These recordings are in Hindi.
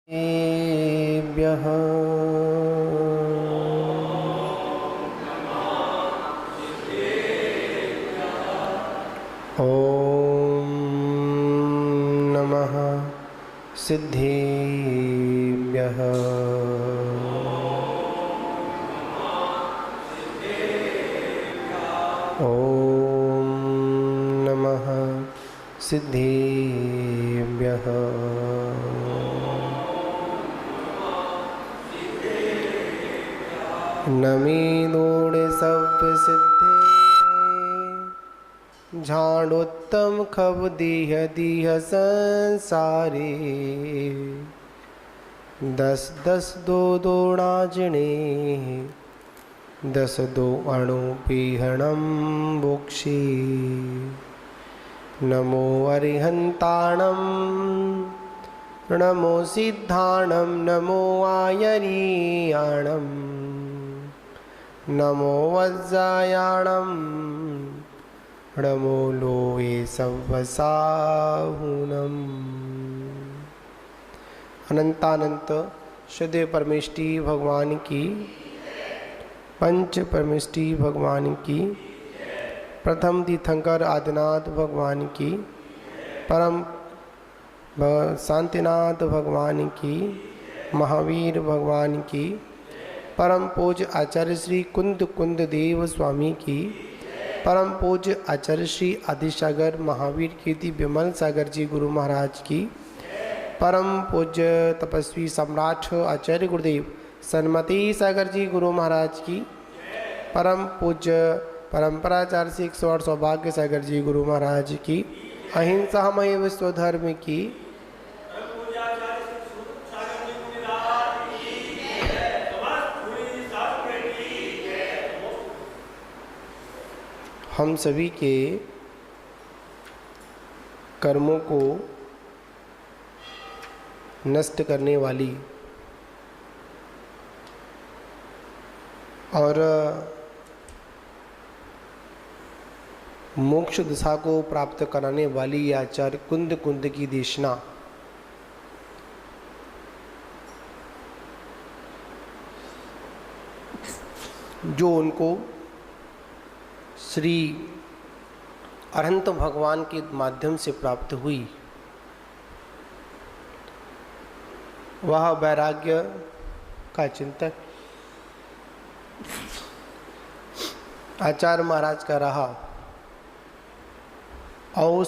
एभ्यः ॐ नमः सिद्धेभ्यः। ॐ नमः सिद्धेभ्यः। नमीनोड़ सब सिद्धे झाड़ोत्तम खब दीह दीह संसारे। दस दस दो दोड़ाजणे दस दो अणु पीहणम बोक्षी। नमो अरिहंताणम नमो सिद्धाणम नमो आयरीयाणम नमो वज्रायाणम नमो लोये सवसाहुनम। अनंतानंत शुद्ध परमेष्टि भगवान की, पंच परमेष्टि भगवान की, प्रथम तीर्थंकर आदिनाथ भगवान की, परम शांतिनाथ भगवान की, महावीर भगवान की, परम पूज्य आचार्य श्री कुंद कुंद देव स्वामी की, परम पूज्य आचार्य श्री आदिसागर महावीर कीर्ति विमल सागर जी गुरु महाराज की, परम पूज्य तपस्वी सम्राट आचार्य गुरुदेव सन्मति सागर जी गुरु महाराज की, परम पूज्य परंपराचार्य श्री 108 सौभाग्य सागर जी गुरु महाराज की, अहिंसा मय विश्व धर्म की, हम सभी के कर्मों को नष्ट करने वाली और मोक्ष दिशा को प्राप्त कराने वाली आचार्य कुंद कुंद की देशना जो उनको श्री अरहंत भगवान के माध्यम से प्राप्त हुई, वह वैराग्य का चिंतन आचार्य महाराज का रहा। और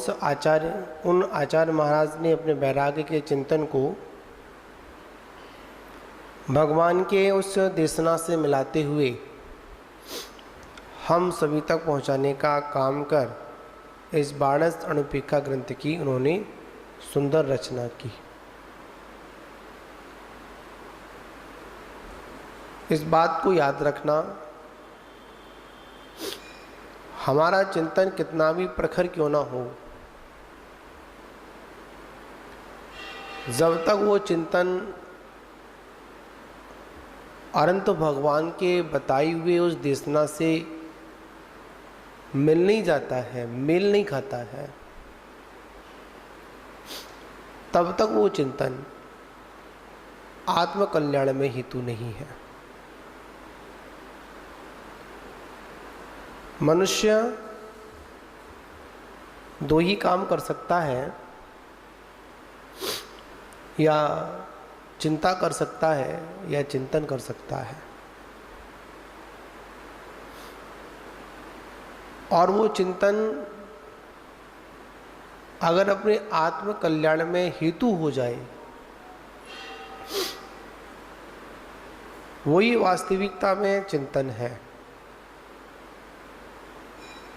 उन आचार्य महाराज ने अपने वैराग्य के चिंतन को भगवान के उस देशना से मिलाते हुए हम सभी तक पहुंचाने का काम कर इस 12 अणुपीखा ग्रंथ की उन्होंने सुंदर रचना की। इस बात को याद रखना, हमारा चिंतन कितना भी प्रखर क्यों ना हो, जब तक वो चिंतन अनंत भगवान के बताई हुए उस देशना से मिल नहीं जाता है, मेल नहीं खाता है, तब तक वो चिंतन आत्म कल्याण में हेतु नहीं है। मनुष्य दो ही काम कर सकता है, या चिंता कर सकता है या चिंतन कर सकता है। और वो चिंतन अगर अपने आत्म कल्याण में हेतु हो जाए, वही वास्तविकता में चिंतन है।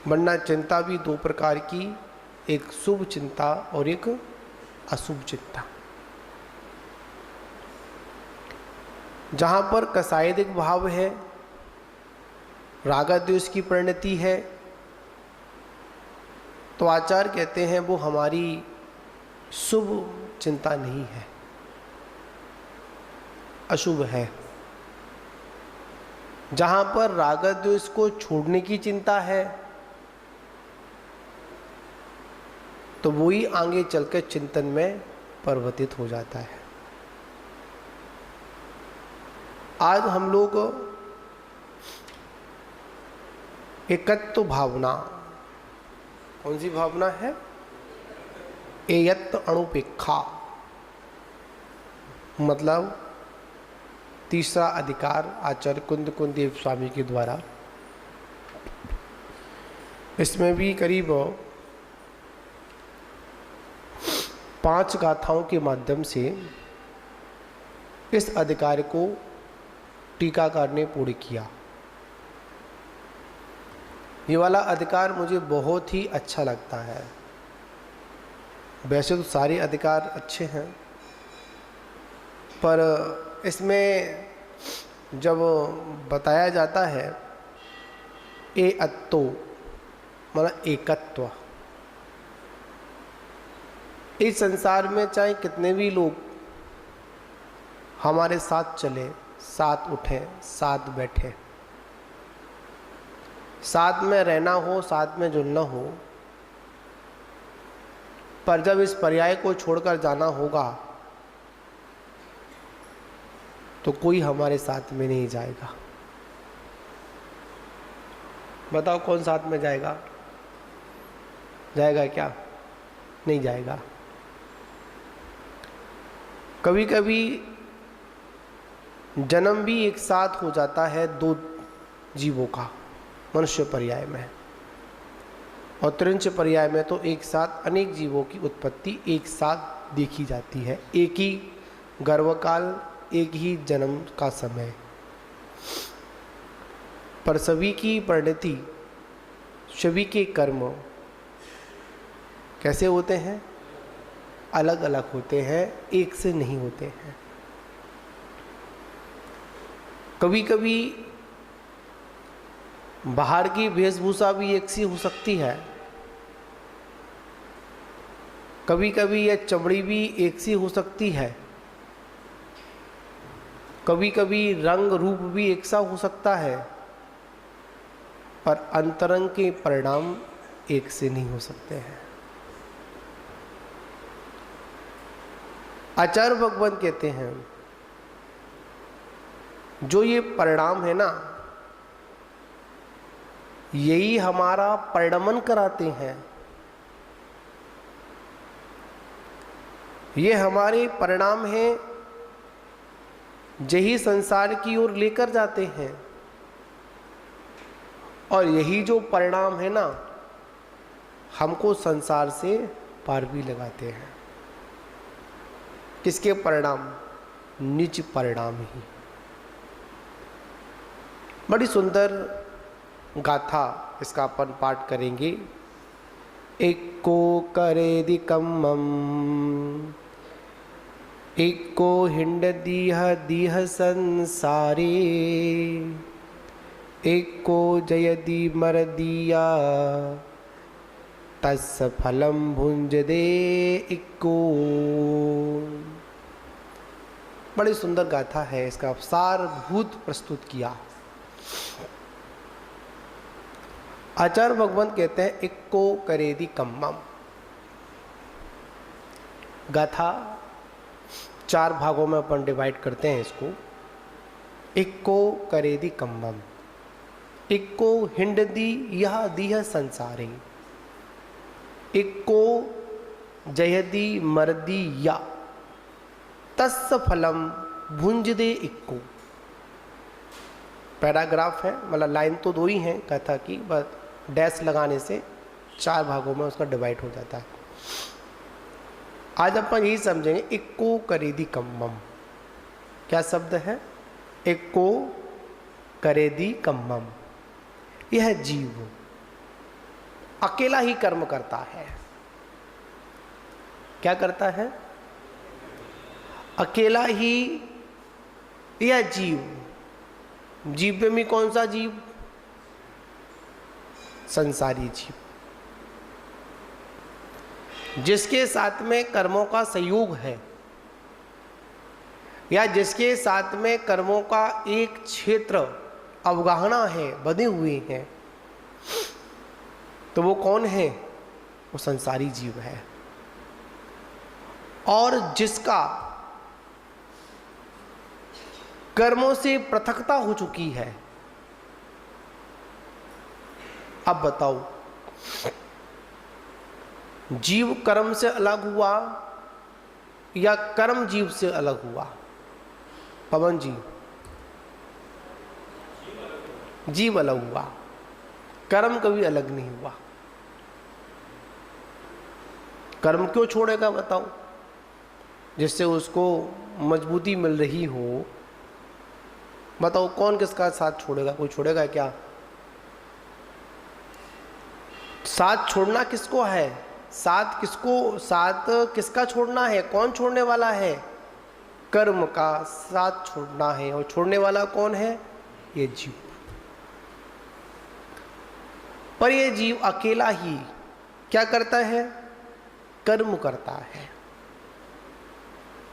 वरना चिंता भी दो प्रकार की, एक शुभ चिंता और एक अशुभ चिंता। जहाँ पर कसायदिक भाव है, रागद्वेष की परिणति है, तो आचार्य कहते हैं वो हमारी शुभ चिंता नहीं है, अशुभ है। जहाँ पर रागद्वेष को छोड़ने की चिंता है, तो वही आगे चलकर चिंतन में परिवर्तित हो जाता है। आज हम लोग एकत्व भावना, कौन सी भावना है? एयत्व अणुपेक्षा, मतलब तीसरा अधिकार आचार्य कुंद कुंदेव स्वामी के द्वारा। इसमें भी करीब 5 गाथाओं के माध्यम से इस अधिकार को टीकाकार ने पूर्ण किया। ये वाला अधिकार मुझे बहुत ही अच्छा लगता है। वैसे तो सारे अधिकार अच्छे हैं, पर इसमें जब बताया जाता है एअत्तो मतलब एकत्व, इस संसार में चाहे कितने भी लोग हमारे साथ चले, साथ उठे, साथ बैठे, साथ में रहना हो, साथ में जुड़ना हो, पर जब इस पर्याय को छोड़कर जाना होगा तो कोई हमारे साथ में नहीं जाएगा। बताओ कौन साथ में जाएगा? जाएगा क्या? नहीं जाएगा। कभी कभी जन्म भी एक साथ हो जाता है 2 जीवों का, मनुष्य पर्याय में, और त्रिंच पर्याय में तो एक साथ अनेक जीवों की उत्पत्ति एक साथ देखी जाती है। एक ही गर्भकाल, एक ही जन्म का समय, पर सभी की परिणति, सभी के कर्म कैसे होते हैं? अलग अलग होते हैं, एक से नहीं होते हैं। कभी कभी बाहर की वेशभूषा भी एक सी हो सकती है, कभी कभी यह चमड़ी भी एक सी हो सकती है, कभी कभी रंग रूप भी एक सा हो सकता है, पर अंतरंग के परिणाम एक से नहीं हो सकते हैं। आचार्य भगवान कहते हैं जो ये परिणाम है ना, यही हमारा परिणमन कराते हैं, ये हमारे परिणाम हैं, यही संसार की ओर लेकर जाते हैं, और यही जो परिणाम है ना, हमको संसार से पार भी लगाते हैं। किसके परिणाम? निज परिणाम ही। बड़ी सुंदर गाथा इसका अपन पाठ करेंगे। एको करेदिकम्मम, एको हिंड दीह दीह संसारे, एको जयदी मर दिया, तस् फलम भुंज दे इक्को। बड़ी सुंदर गाथा है, इसका सारभूत प्रस्तुत किया। आचार्य भगवंत कहते हैं इक्को करेदी कम्मम। गाथा 4 भागों में अपन डिवाइड करते हैं इसको। इक्को करेदी कम्मम, इक्को हिंडदी यह दीह संसारे, इक्को जयदी मरदी या, तस्य फलम भुंज दे इक्को। पैराग्राफ है, मतलब लाइन तो 2 ही हैं कथा की, बस डैश लगाने से 4 भागों में उसका डिवाइड हो जाता है। आज अपन यही समझेंगे इक्को करेदी कम्मम। क्या शब्द है? इक्को करेदी कम्मम। यह जीव अकेला ही कर्म करता है। क्या करता है? अकेला ही यह जीव। जीव में कौन सा जीव? संसारी जीव, जिसके साथ में कर्मों का संयोग है, या जिसके साथ में कर्मों का एक क्षेत्र अवगाहना है, बने हुए हैं, तो वो कौन है? वो संसारी जीव है। और जिसका कर्मों से पृथकता हो चुकी है। अब बताओ, जीव कर्म से अलग हुआ या कर्म जीव से अलग हुआ? पवन जी, जीव अलग हुआ, कर्म कभी अलग नहीं हुआ। कर्म क्यों छोड़ेगा बताओ? जिससे उसको मजबूती मिल रही हो। बताओ कौन किसका साथ छोड़ेगा? कोई छोड़ेगा क्या? साथ छोड़ना किसको है? साथ किसका छोड़ना है? कौन छोड़ने वाला है? कर्म का साथ छोड़ना है। और छोड़ने वाला कौन है? ये जीव। पर ये जीव अकेला ही क्या करता है? कर्म करता है।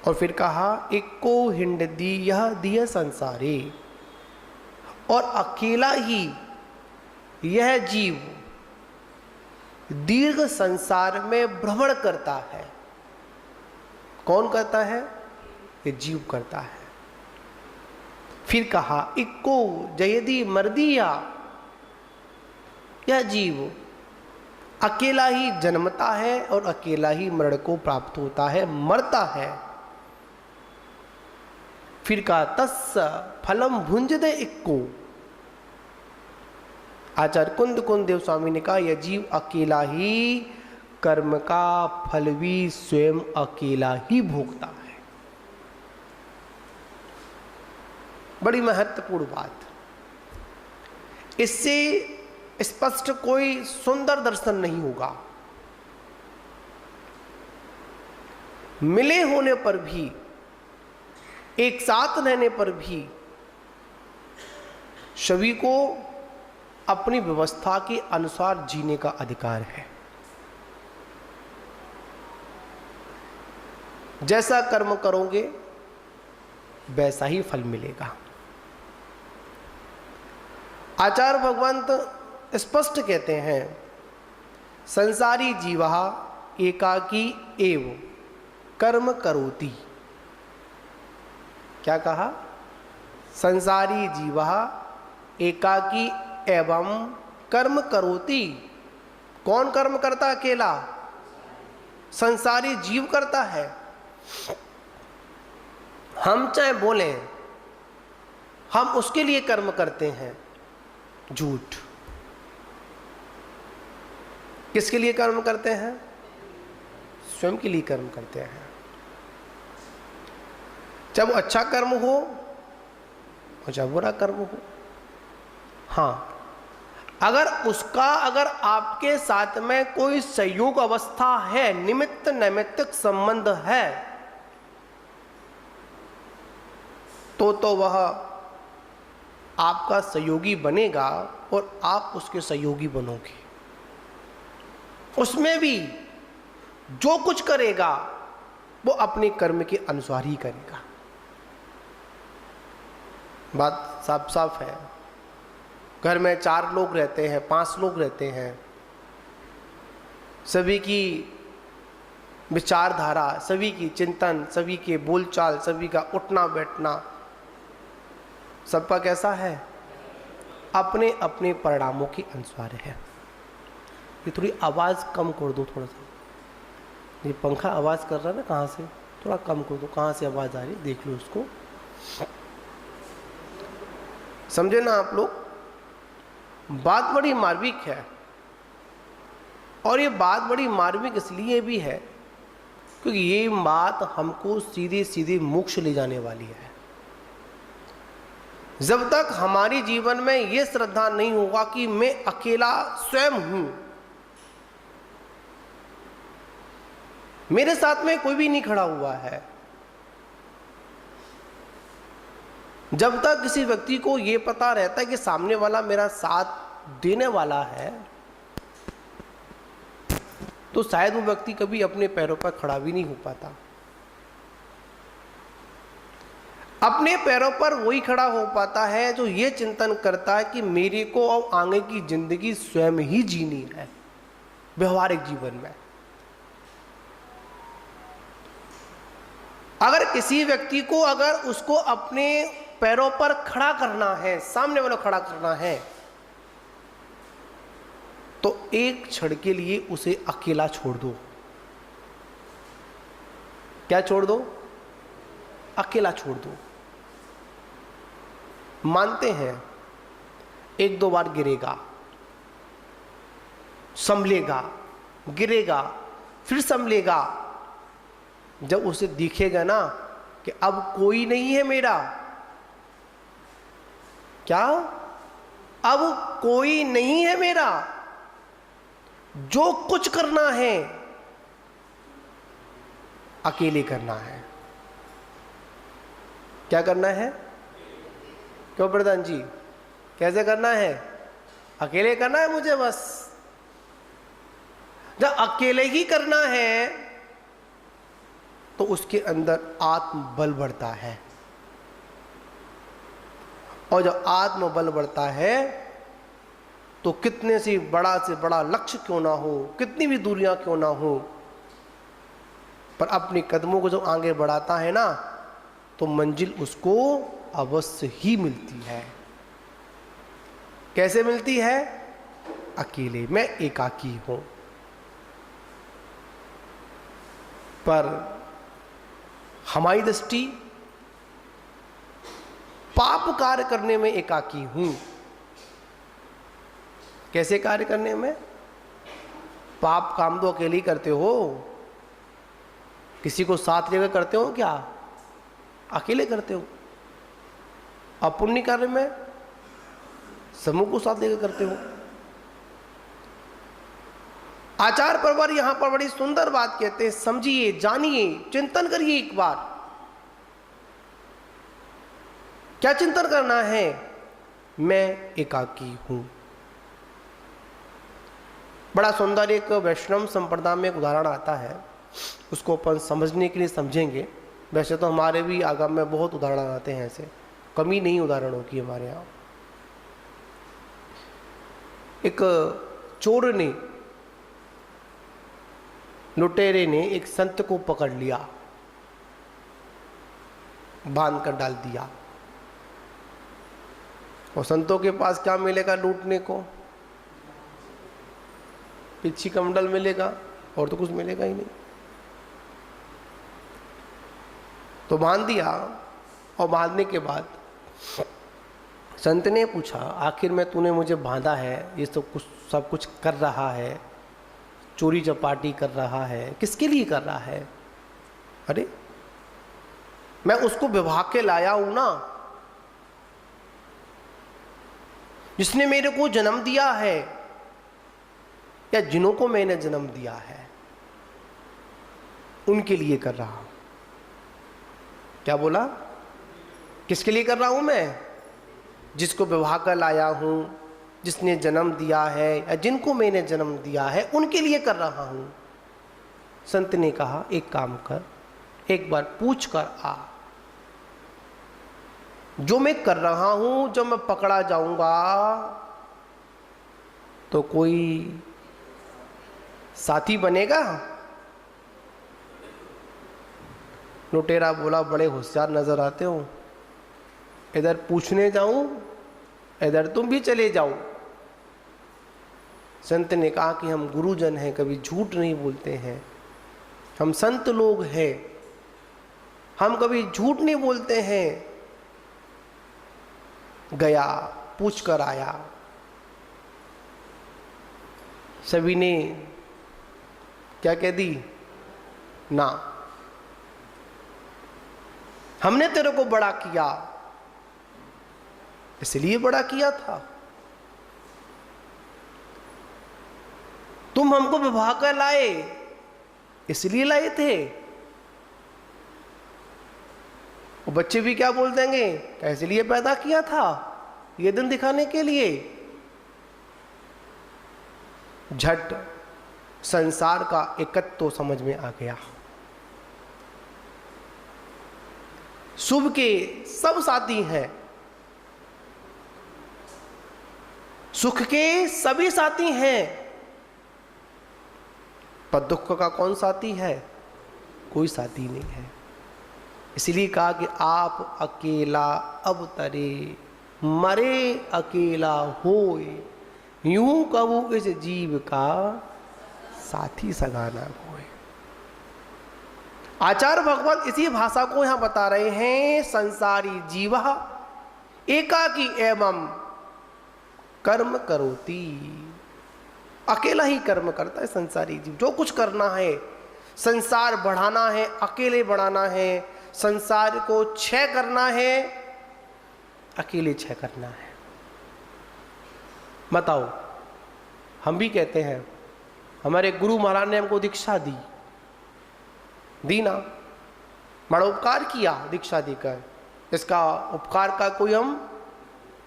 और फिर कहा, इक्को हिंड दी यह दिय संसारे, और अकेला ही यह जीव दीर्घ संसार में भ्रमण करता है। कौन करता है? ये जीव करता है। फिर कहा, इक्को जयदी मर्दिया, यह जीव अकेला ही जन्मता है और अकेला ही मरण को प्राप्त होता है, मरता है। फिर कहा, तस्स फलम भुंजदे इक्को। आचार्य कुंद देव स्वामी ने कहा, यह जीव अकेला ही कर्म का फल भी स्वयं अकेला ही भोगता है। बड़ी महत्वपूर्ण बात। इससे स्पष्ट कोई सुंदर दर्शन नहीं होगा। मिले होने पर भी, एक साथ रहने पर भी सभी को अपनी व्यवस्था के अनुसार जीने का अधिकार है। जैसा कर्म करोगे वैसा ही फल मिलेगा। आचार्य भगवंत स्पष्ट कहते हैं, संसारी जीवः एकाकी एव कर्म करोति। क्या कहा? संसारी जीवः एकाकी एवं कर्म करोति। कौन कर्म करता? अकेला। संसारी जीव करता है। हम चाहे बोलें हम उसके लिए कर्म करते हैं, झूठ। किसके लिए कर्म करते हैं? स्वयं के लिए कर्म करते हैं। चाहे वो अच्छा कर्म हो और चाहे बुरा कर्म हो। हाँ, अगर आपके साथ में कोई संयोग अवस्था है, निमित्त नैमित्तिक संबंध है, तो वह आपका सहयोगी बनेगा और आप उसके सहयोगी बनोगे। उसमें भी जो कुछ करेगा वो अपने कर्म के अनुसार ही करेगा। बात साफ साफ है। घर में 4 लोग रहते हैं, 5 लोग रहते हैं, सभी की विचारधारा, सभी की चिंतन, सभी के बोलचाल, सभी का उठना बैठना, सबका कैसा है? अपने अपने परिणामों के अनुसार है। ये थोड़ी आवाज़ कम कर दो, थोड़ा सा। ये पंखा आवाज़ कर रहा है ना, कहाँ से? थोड़ा कम कर दो। कहाँ से आवाज़ आ रही है देख लो उसको। समझे ना आप लोग? बात बड़ी मार्मिक है। और ये बात बड़ी मार्मिक इसलिए भी है क्योंकि ये बात हमको सीधे सीधे मोक्ष ले जाने वाली है। जब तक हमारी जीवन में ये श्रद्धा नहीं होगा कि मैं अकेला स्वयं हूं, मेरे साथ में कोई भी नहीं खड़ा हुआ है, जब तक किसी व्यक्ति को ये पता रहता है कि सामने वाला मेरा साथ देने वाला है, तो शायद वो व्यक्ति कभी अपने पैरों पर खड़ा भी नहीं हो पाता। अपने पैरों पर वही खड़ा हो पाता है जो ये चिंतन करता है कि मेरे को अब आगे की जिंदगी स्वयं ही जीनी है व्यवहारिक जीवन में। अगर किसी व्यक्ति को, अगर उसको अपने पैरों पर खड़ा करना है, सामने वाला खड़ा करना है, तो एक क्षण के लिए उसे अकेला छोड़ दो। क्या छोड़ दो? अकेला छोड़ दो। मानते हैं एक दो बार गिरेगा, संभलेगा, गिरेगा, फिर संभलेगा। जब उसे दिखेगा ना कि अब कोई नहीं है मेरा, क्या अब कोई नहीं है मेरा, जो कुछ करना है अकेले करना है। क्या करना है? क्यों प्रधान जी, कैसे करना है? अकेले करना है मुझे बस। जब अकेले ही करना है तो उसके अंदर आत्मबल बढ़ता है, और जब आत्मबल बढ़ता है तो कितने से बड़ा लक्ष्य क्यों ना हो, कितनी भी दूरियां क्यों ना हो, पर अपने कदमों को जब आगे बढ़ाता है ना तो मंजिल उसको अवश्य ही मिलती है। कैसे मिलती है? अकेले, मैं एकाकी हूं। पर हमारी दृष्टि पाप कार्य करने में एकाकी हूं। कैसे कार्य करने में? पाप काम तो अकेले ही करते हो, किसी को साथ लेकर करते हो क्या? अकेले करते हो। अपुण्य कार्य में समूह को साथ लेकर करते हो। आचार्य परवर यहां पर बड़ी सुंदर बात कहते हैं, समझिए, जानिए, चिंतन करिए एक बार। क्या चिंतन करना है? मैं एकाकी हूं। बड़ा सुंदर एक वैष्णव संप्रदाय में एक उदाहरण आता है, उसको अपन समझने के लिए समझेंगे। वैसे तो हमारे भी आगम में बहुत उदाहरण आते हैं, ऐसे कमी नहीं उदाहरणों की हमारे यहाँ। एक चोर ने, लुटेरे ने एक संत को पकड़ लिया, बांध कर डाल दिया। और संतों के पास क्या मिलेगा लूटने को? पिछी कमंडल मिलेगा, और तो कुछ मिलेगा ही नहीं। तो बांध दिया, और बांधने के बाद संत ने पूछा, आखिर में तूने मुझे बांधा है, ये तो सब कुछ कर रहा है, चोरी चपाटी कर रहा है, किसके लिए कर रहा है? अरे मैं उसको विवाह के लाया हूं ना, जिसने मेरे को जन्म दिया है, या जिन्हों को मैंने जन्म दिया है, उनके लिए कर रहा हूं। क्या बोला? किसके लिए कर रहा हूं मैं? जिसको विवाह कर लाया हूं, जिसने जन्म दिया है, या जिनको मैंने जन्म दिया है, उनके लिए कर रहा हूं। संत ने कहा, एक काम कर, एक बार पूछ कर आ, जो मैं कर रहा हूं, जब मैं पकड़ा जाऊंगा तो कोई साथी बनेगा? लुटेरा बोला, बड़े होशियार नजर आते हो, इधर पूछने जाऊं, इधर तुम भी चले जाओ। संत ने कहा कि हम गुरुजन हैं, कभी झूठ नहीं बोलते हैं, हम संत लोग हैं, हम कभी झूठ नहीं बोलते हैं। गया, पूछ कर आया। सभी ने क्या कह दी? ना, हमने तेरे को बड़ा किया, इसलिए बड़ा किया था, तुम हमको विवाह कर लाए, इसलिए लाए थे। वो बच्चे भी क्या बोल देंगे, कैसे लिए पैदा किया था, ये दिन दिखाने के लिए। झट संसार का एकत्व तो समझ में आ गया। शुभ के सब साथी हैं, सुख के सभी साथी हैं, पर दुख का कौन साथी है? कोई साथी नहीं है। इसलिए कहा कि आप अकेला अवतरे, मरे अकेला होए, यूं कबू इस जीव का साथी सगाना होए। आचार्य भगवान इसी भाषा को यहां बता रहे हैं। संसारी जीव एकाकी एवं कर्म करोति, अकेला ही कर्म करता है संसारी जीव। जो कुछ करना है, संसार बढ़ाना है अकेले बढ़ाना है, संसार को क्षय करना है अकेले क्षय करना है। बताओ, हम भी कहते हैं, हमारे गुरु महाराज ने हमको दीक्षा दी ना, बड़ा उपकार किया दीक्षा देकर। इसका उपकार का कोई हम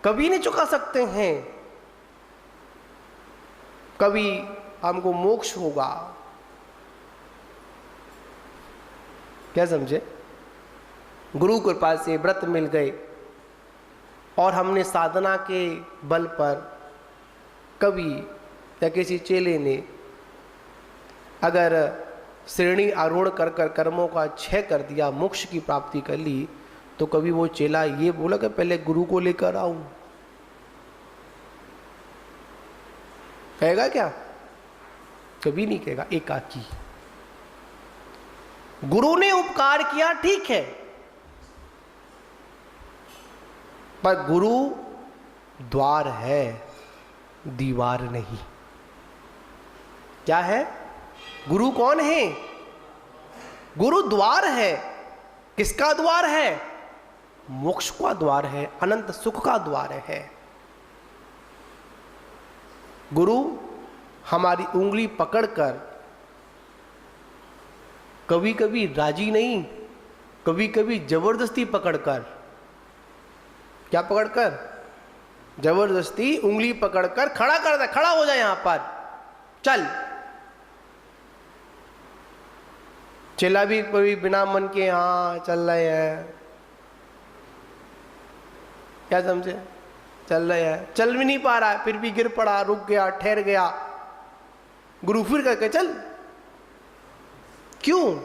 कभी नहीं चुका सकते हैं। कभी हमको मोक्ष होगा, क्या समझे? गुरु कृपा से व्रत मिल गए और हमने साधना के बल पर कभी या किसी चेले ने अगर श्रेणी आरोहण कर कर कर्मों का क्षय कर दिया, मोक्ष की प्राप्ति कर ली, तो कभी वो चेला ये बोला कि पहले गुरु को लेकर आऊं? कहेगा क्या? कभी नहीं कहेगा। एकाकी गुरु ने उपकार किया, ठीक है, पर गुरु द्वार है, दीवार नहीं। क्या है? गुरु कौन है? गुरु द्वार है। किसका द्वार है? मोक्ष का द्वार है, अनंत सुख का द्वार है। गुरु हमारी उंगली पकड़कर कभी कभी राजी नहीं, कभी कभी जबरदस्ती पकड़कर, क्या पकड़कर? जबरदस्ती उंगली पकड़कर खड़ा कर दे, खड़ा हो जाए यहां पर, चल। चेला भी कभी बिना मन के हाँ चल रहे हैं, क्या समझे? चल रहे हैं, चल भी नहीं पा रहा है, फिर भी गिर पड़ा, रुक गया, ठहर गया। गुरु फिर करके चल। क्यों?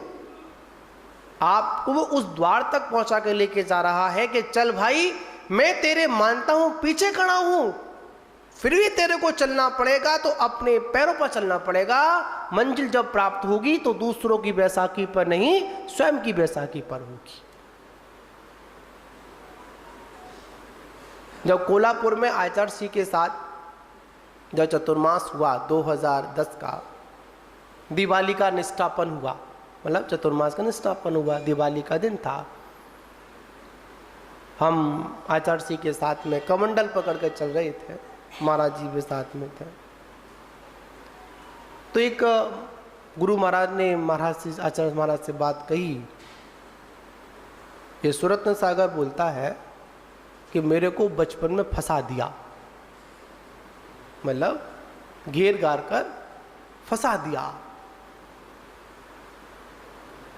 आपको वो उस द्वार तक पहुंचा के लेके जा रहा है कि चल भाई, मैं तेरे मानता हूं, पीछे खड़ा हूं, फिर भी तेरे को चलना पड़ेगा, तो अपने पैरों पर चलना पड़ेगा। मंजिल जब प्राप्त होगी तो दूसरों की बैसाखी पर नहीं, स्वयं की बैसाखी पर होगी। जब कोल्हापुर में आचार्य श्री के साथ जब चतुर्मास हुआ 2010 का, दिवाली का निष्ठापन हुआ, मतलब चतुर्मास का निष्ठापन हुआ, दिवाली का दिन था। हम आचार्य श्री के साथ में कमंडल पकड़ कर चल रहे थे, महाराज जी भी साथ में थे। तो एक गुरु महाराज ने महाराज से, आचार्य महाराज से बात कही। ये सुरत्न सागर बोलता है कि मेरे को बचपन में फंसा दिया, मतलब घेर गार कर फंसा दिया।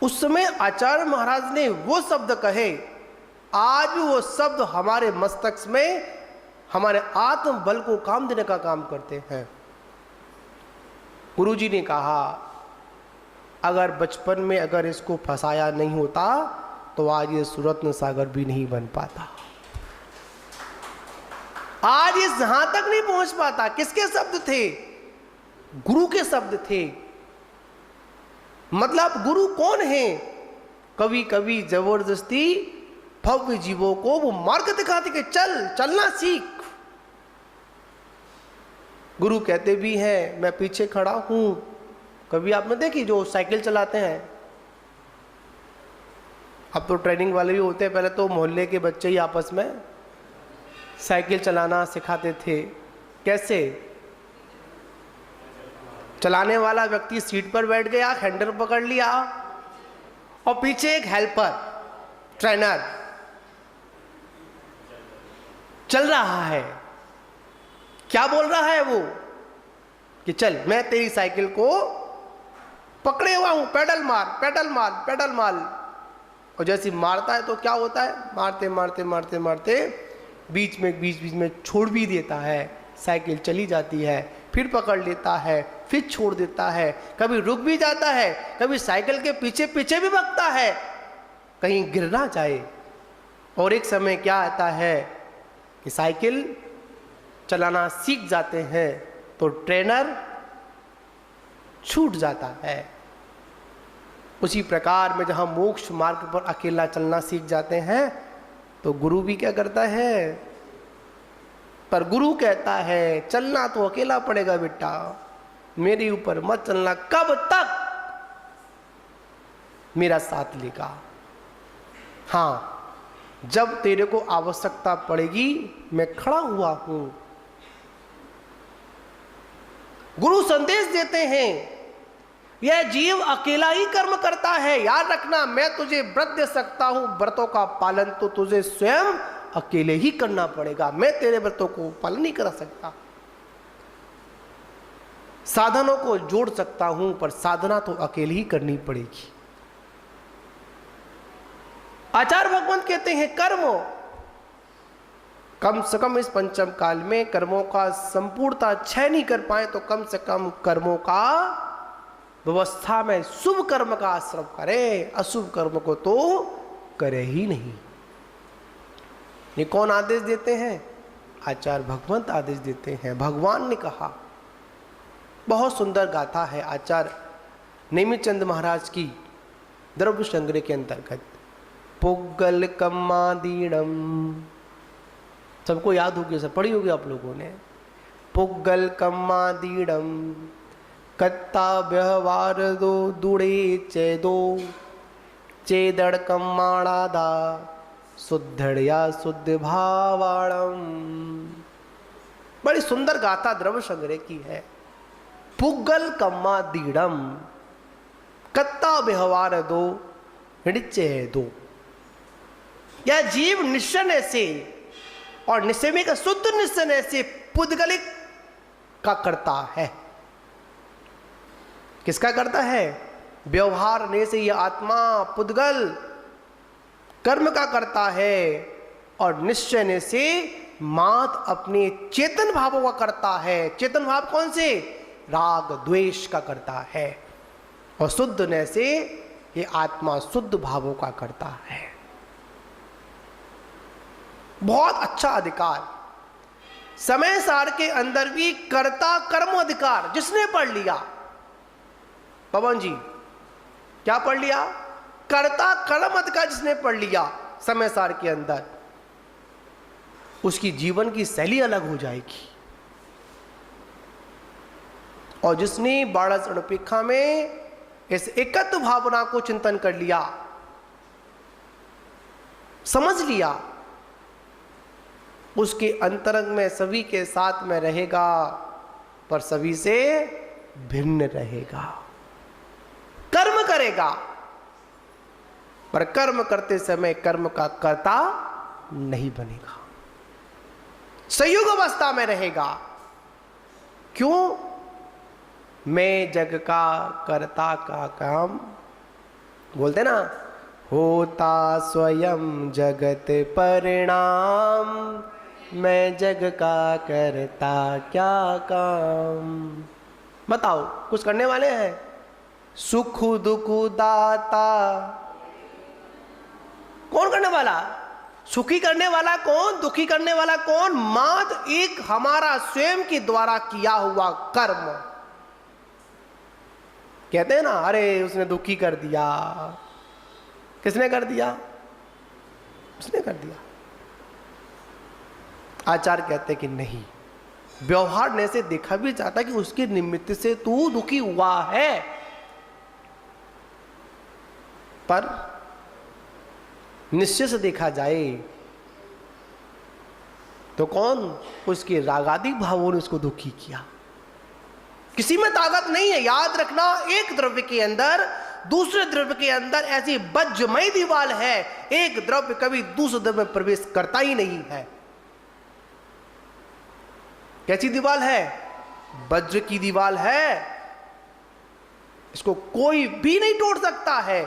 उस समय आचार्य महाराज ने वो शब्द कहे, आज भी वो शब्द हमारे मस्तक में हमारे आत्म बल को काम देने का काम करते हैं। गुरुजी ने कहा, अगर बचपन में अगर इसको फंसाया नहीं होता तो आज ये सुरत्न सागर भी नहीं बन पाता, आज ये यहां तक नहीं पहुंच पाता। किसके शब्द थे? गुरु के शब्द थे। मतलब गुरु कौन है? कभी कभी जबरदस्ती भव्य जीवों को वो मार्ग दिखाते कि चल, चलना सीख। गुरु कहते भी हैं, मैं पीछे खड़ा हूं। कभी आपने देखी जो साइकिल चलाते हैं, अब तो ट्रेनिंग वाले भी होते हैं, पहले तो मोहल्ले के बच्चे ही आपस में साइकिल चलाना सिखाते थे। कैसे? चलाने वाला व्यक्ति सीट पर बैठ गया, हैंडल पकड़ लिया, और पीछे एक हेल्पर, ट्रेनर चल रहा है। क्या बोल रहा है वो? कि चल, मैं तेरी साइकिल को पकड़े हुआ हूं, पेडल मार, पेडल मार, पेडल मार। और जैसे मारता है तो क्या होता है? मारते मारते मारते मारते बीच में छोड़ भी देता है, साइकिल चली जाती है, फिर पकड़ लेता है, फिर छोड़ देता है, कभी रुक भी जाता है, कभी साइकिल के पीछे पीछे भी भागता है। कहीं गिर ना जाए। और एक समय क्या आता है कि साइकिल चलाना सीख जाते हैं तो ट्रेनर छूट जाता है। उसी प्रकार में जहाँ मोक्ष मार्ग पर अकेला चलना सीख जाते हैं तो गुरु भी क्या करता है, पर गुरु कहता है चलना तो अकेला पड़ेगा बेटा, मेरे ऊपर मत चलना, कब तक मेरा साथ लेगा। हाँ, जब तेरे को आवश्यकता पड़ेगी मैं खड़ा हुआ हूं। गुरु संदेश देते हैं यह जीव अकेला ही कर्म करता है, याद रखना, मैं तुझे व्रत दे सकता हूं, व्रतों का पालन तो तुझे स्वयं अकेले ही करना पड़ेगा, मैं तेरे व्रतों को पालन नहीं कर सकता। साधनों को जोड़ सकता हूं पर साधना तो अकेले ही करनी पड़ेगी। आचार्य भगवान कहते हैं कर्म कम से कम इस पंचम काल में कर्मों का संपूर्णता क्षय नहीं कर पाए तो कम से कम कर्मों का व्यवस्था में शुभ कर्म का आश्रम करे, अशुभ कर्म को तो करे ही नहीं। ये कौन आदेश देते हैं? आचार्य भगवंत आदेश देते हैं। भगवान ने कहा, बहुत सुंदर गाथा है आचार्य नेमिचंद महाराज की द्रव्य संग्रह के अंतर्गत। पुग्गल कम्मादीणम, सबको याद होगी, सब पढ़ी होगी आप लोगों ने। पुग्गल कम्मादीणम कत्ता व्यवहार दो दूड़े चेदो चेदड़ कम्माणादा शुद्धड़या शुद्ध भावाणम। बड़ी सुंदर गाथा द्रव्य संग्रह की है। पुग्गल कम्मादीणम कत्ता व्यवहार दो हिडिचे दो। यह जीव निश्चय से और निश्चय में का शुद्ध निश्चय से पुद्गलिक का करता है। किसका करता है? व्यवहार ने से यह आत्मा पुद्गल कर्म का करता है और निश्चय ने से मात अपने चेतन भावों का करता है। चेतन भाव कौन से? राग द्वेष का करता है। और शुद्ध ने से ये आत्मा शुद्ध भावों का करता है। बहुत अच्छा अधिकार। समय सार के अंदर भी कर्ता कर्म अधिकार जिसने पढ़ लिया, पवन जी क्या पढ़ लिया? कर्ता कर्म अधिकार जिसने पढ़ लिया समय सार के अंदर, उसकी जीवन की शैली अलग हो जाएगी। और जिसने बारह अणुपेक्षा में इस एकत्व भावना को चिंतन कर लिया, समझ लिया, उसके अंतरंग में सभी के साथ में रहेगा पर सभी से भिन्न रहेगा। कर्म करेगा पर कर्म करते समय कर्म का कर्ता नहीं बनेगा, संयोग अवस्था में रहेगा। क्यों? मैं जग का कर्ता का काम, बोलते ना, होता स्वयं जगत परिणाम, मैं जग का करता क्या काम। बताओ, कुछ करने वाले हैं? सुख दुख दाता कौन करने वाला? सुखी करने वाला कौन? दुखी करने वाला कौन? मात्र एक हमारा स्वयं के द्वारा किया हुआ कर्म। कहते हैं ना, अरे उसने दुखी कर दिया। किसने कर दिया? उसने कर दिया। आचार्य कहते कि नहीं, व्यवहार ने से देखा भी जाता कि उसके निमित्त से तू दुखी हुआ है, पर निश्चय से देखा जाए तो कौन? उसके रागादिक भावों ने उसको दुखी किया। किसी में ताकत नहीं है। याद रखना, एक द्रव्य के अंदर दूसरे द्रव्य के अंदर ऐसी वज्रमय दीवार है, एक द्रव्य कभी दूसरे द्रव्य में प्रवेश करता ही नहीं है। कैसी दीवार है? वज्र की दीवार है, इसको कोई भी नहीं तोड़ सकता है।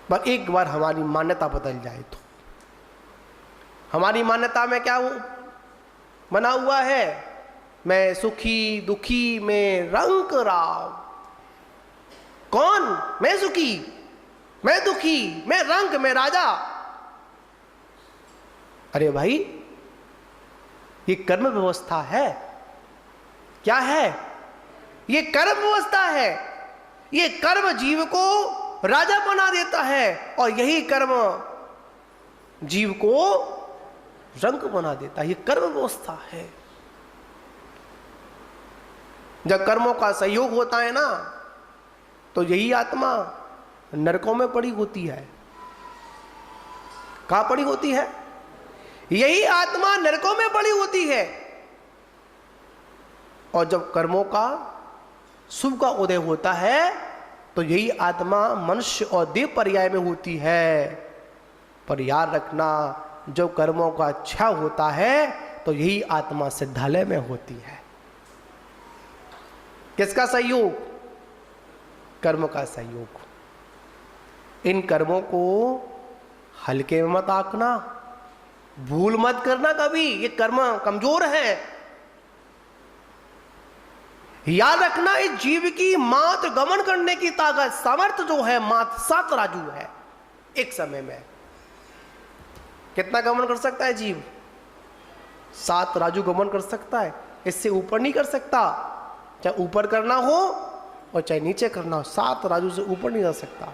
पर एक बार हमारी मान्यता बदल जाए तो, हमारी मान्यता में क्या बना हुआ है? मैं सुखी दुखी में रंग राव। कौन? मैं सुखी, मैं दुखी, मैं रंक, मैं राजा। अरे भाई, ये कर्म व्यवस्था है। क्या है? ये कर्म व्यवस्था है। ये कर्म जीव को राजा बना देता है और यही कर्म जीव को रंक बना देता है। ये कर्म व्यवस्था है। जब कर्मों का सहयोग होता है ना, तो यही आत्मा नरकों में पड़ी होती है। कहां पड़ी होती है? यही आत्मा नरकों में पड़ी होती है। और जब कर्मों का शुभ का उदय होता है तो यही आत्मा मनुष्य और देव पर्याय में होती है। पर याद रखना, जब कर्मों का अच्छा होता है तो यही आत्मा सिद्धालय में होती है। किसका सहयोग? कर्म का सहयोग। इन कर्मों को हल्के में मत आंकना, भूल मत करना कभी। ये कर्म कमजोर है। याद रखना, इस जीव की मात्र गमन करने की ताकत, सामर्थ्य जो है, मात्र 7 राजू है। एक समय में कितना गमन कर सकता है जीव? 7 राजू गमन कर सकता है। इससे ऊपर नहीं कर सकता। चाहे ऊपर करना हो और चाहे नीचे करना हो, 7 राजू से ऊपर नहीं जा सकता।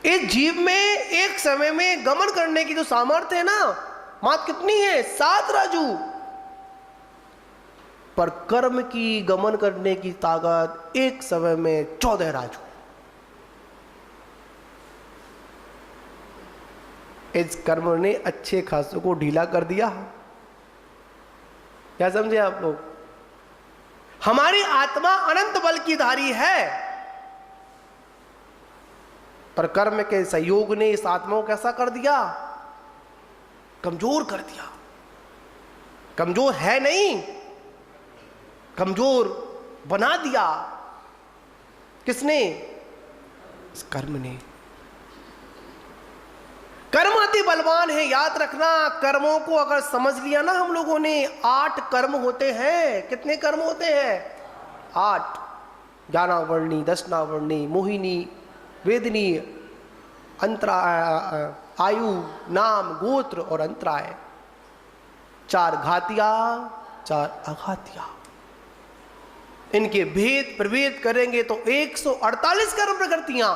इस जीव में एक समय में गमन करने की जो सामर्थ्य है ना, मात्र कितनी है? 7 राजू। पर कर्म की गमन करने की ताकत एक समय में 14 राजू। इस कर्म ने अच्छे खासों को ढीला कर दिया। क्या समझे आप लोग? हमारी आत्मा अनंत बल की धारी है, पर कर्म के सहयोग ने इस आत्मा को कैसा कर दिया? कमजोर कर दिया। कमजोर है नहीं, कमजोर बना दिया। किसने? इस कर्म ने। कर्म अति बलवान है। याद रखना, कर्मों को अगर समझ लिया ना हम लोगों ने, 8 कर्म होते हैं। कितने कर्म होते हैं? 8। ज्ञानावर्णी, दशनावर्णी, मोहिनी, वेदनी, अंतरा, आयु, नाम, गोत्र और अंतराय। 4 घातिया, 4 अघातिया। इनके भेद प्रभेद करेंगे तो 148 कर्म प्रकृतियां।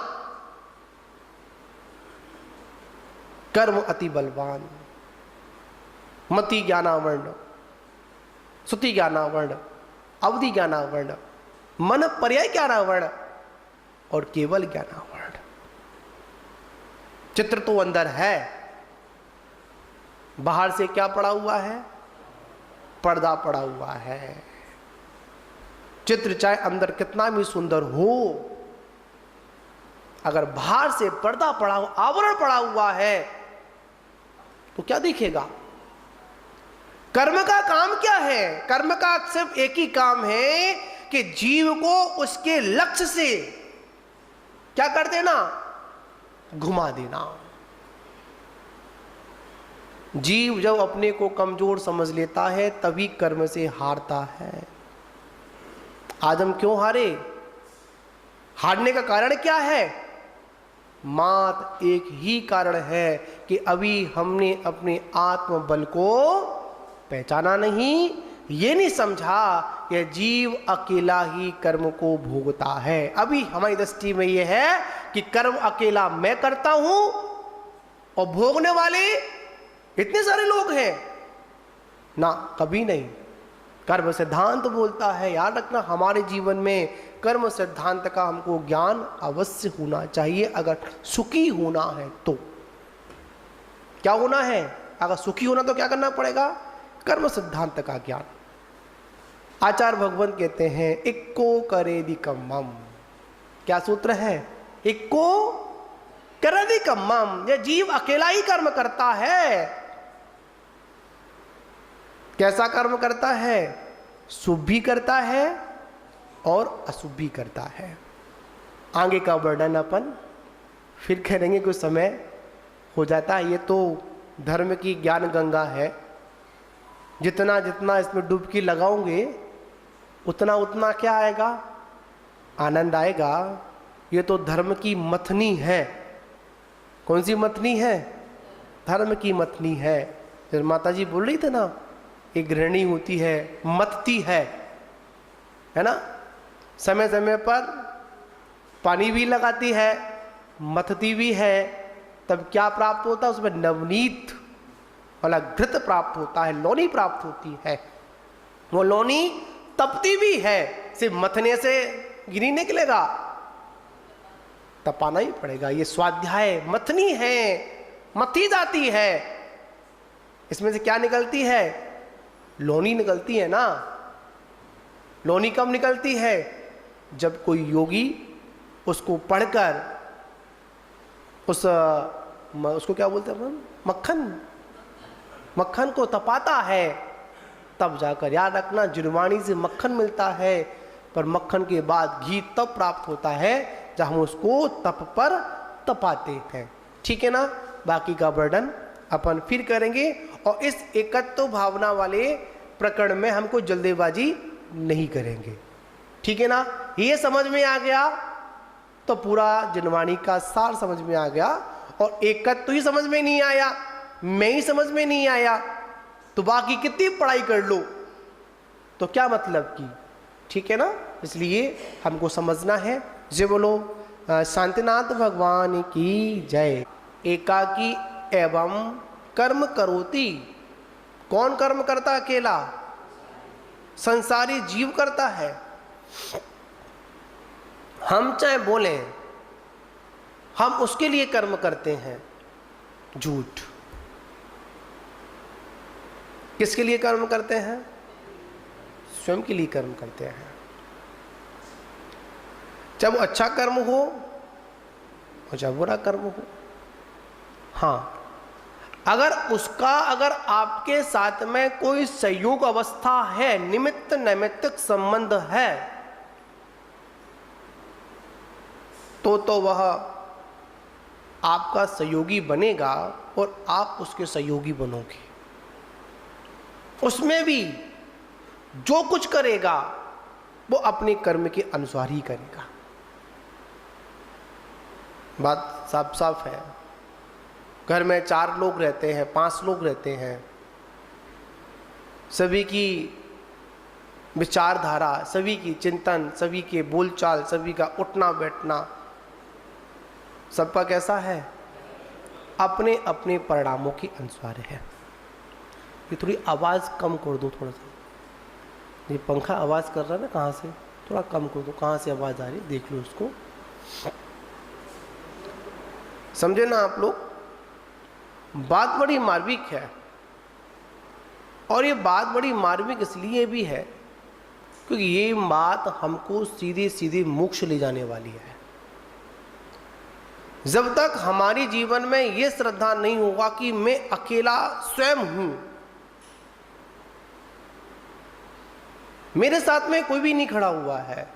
कर्म अति बलवान। मति ज्ञानावर्ण, श्रुति ज्ञानावर्ण, अवधि ज्ञानावर्ण, मन पर्याय ज्ञानावर्ण और केवल ज्ञानावर्ण। चित्र तो अंदर है, बाहर से क्या पड़ा हुआ है? पर्दा पड़ा हुआ है। चित्र चाहे अंदर कितना भी सुंदर हो, अगर बाहर से पर्दा पड़ा हुआ, आवरण पड़ा हुआ है, तो क्या दिखेगा? कर्म का काम क्या है? कर्म का सिर्फ एक ही काम है कि जीव को उसके लक्ष्य से क्या कर देना? घुमा देना। जीव जब अपने को कमजोर समझ लेता है तभी कर्म से हारता है। आज हम क्यों हारे? हारने का कारण क्या है? मात्र एक ही कारण है कि अभी हमने अपने आत्म बल को पहचाना नहीं, ये नहीं समझा कि जीव अकेला ही कर्म को भोगता है। अभी हमारी दृष्टि में यह है कि कर्म अकेला मैं करता हूं और भोगने वाले इतने सारे लोग हैं ना, कभी नहीं। कर्म सिद्धांत बोलता है, याद रखना, हमारे जीवन में कर्म सिद्धांत का हमको ज्ञान अवश्य होना चाहिए। अगर सुखी होना है तो क्या होना है? अगर सुखी होना तो क्या करना पड़ेगा? कर्म सिद्धांत का ज्ञान। आचार्य भगवान कहते हैं, इक्को करेदि कम्मम। क्या सूत्र है? इक्को करेदि कम्मम। यह जीव अकेला ही कर्म करता है। कैसा कर्म करता है? शुभ भी करता है और अशुभ भी करता है। आगे का वर्णन अपन फिर करेंगे, कुछ समय हो जाता है। ये तो धर्म की ज्ञान गंगा है। जितना जितना इसमें डुबकी लगाओगे उतना उतना क्या आएगा? आनंद आएगा। ये तो धर्म की मथनी है। कौन सी मथनी है? धर्म की मथनी है। जब माता जी बोल रही थे ना, एक गृहिणी होती है, मथती है ना, समय समय पर पानी भी लगाती है, मथती भी है, तब क्या प्राप्त होता है? उसमें नवनीत वाला घृत प्राप्त होता है, लोनी प्राप्त होती है। वो लोनी तपती भी है, सिर्फ मथने से गिरी निकलेगा, तपाना ही पड़ेगा। ये स्वाध्याय मथनी है, मथी जाती है। इसमें से क्या निकलती है? लोनी निकलती है ना। लोनी कब निकलती है? जब कोई योगी उसको पढ़कर उसको क्या बोलते हैं, मक्खन को तपाता है, तब जाकर। याद रखना, जुर्मानी से मक्खन मिलता है, पर मक्खन के बाद घी तब प्राप्त होता है जब हम उसको तप पर तपाते हैं। ठीक है ना? बाकी का वर्णन अपन फिर करेंगे। और इस एकत्व भावना वाले प्रकरण में हमको जल्दीबाजी नहीं करेंगे। ठीक है ना? ये समझ में आ गया तो पूरा जनवाणी का सार समझ में आ गया। और एकत्व ही समझ में नहीं आया, मैं ही समझ में नहीं आया, तो बाकी कितनी पढ़ाई कर लो तो क्या मतलब की। ठीक है ना? इसलिए हमको समझना है। जय बोलो शांतिनाथ भगवान की जय। एकाकी एवं कर्म करोति। कौन कर्म करता? अकेला। संसारी जीव करता है। हम चाहे बोलें, हम उसके लिए कर्म करते हैं। झूठ। किसके लिए कर्म करते हैं? स्वयं के लिए कर्म करते हैं। चाहे वो अच्छा कर्म हो और चाहे बुरा कर्म हो। हाँ, अगर आपके साथ में कोई संयोग अवस्था है, निमित्त नैमित्तिक संबंध है, तो वह आपका सहयोगी बनेगा और आप उसके सहयोगी बनोगे। उसमें भी जो कुछ करेगा वो अपने कर्म के अनुसार ही करेगा। बात साफ साफ है। घर में 4 लोग रहते हैं, 5 लोग रहते हैं, सभी की विचारधारा, सभी की चिंतन, सभी के बोलचाल, सभी का उठना बैठना, सबका कैसा है? अपने अपने परिणामों के अनुसार है। ये थोड़ी आवाज़ कम कर दो, थोड़ा सा। ये पंखा आवाज़ कर रहा है ना, कहाँ से? थोड़ा कम कर दो। कहाँ से आवाज़ आ रही है देख लो उसको। समझे ना आप लोग? बात बड़ी मार्मिक है। और ये बात बड़ी मार्मिक इसलिए भी है क्योंकि ये बात हमको सीधे सीधे मोक्ष ले जाने वाली है। जब तक हमारे जीवन में ये श्रद्धा नहीं होगा कि मैं अकेला स्वयं हूं, मेरे साथ में कोई भी नहीं खड़ा हुआ है,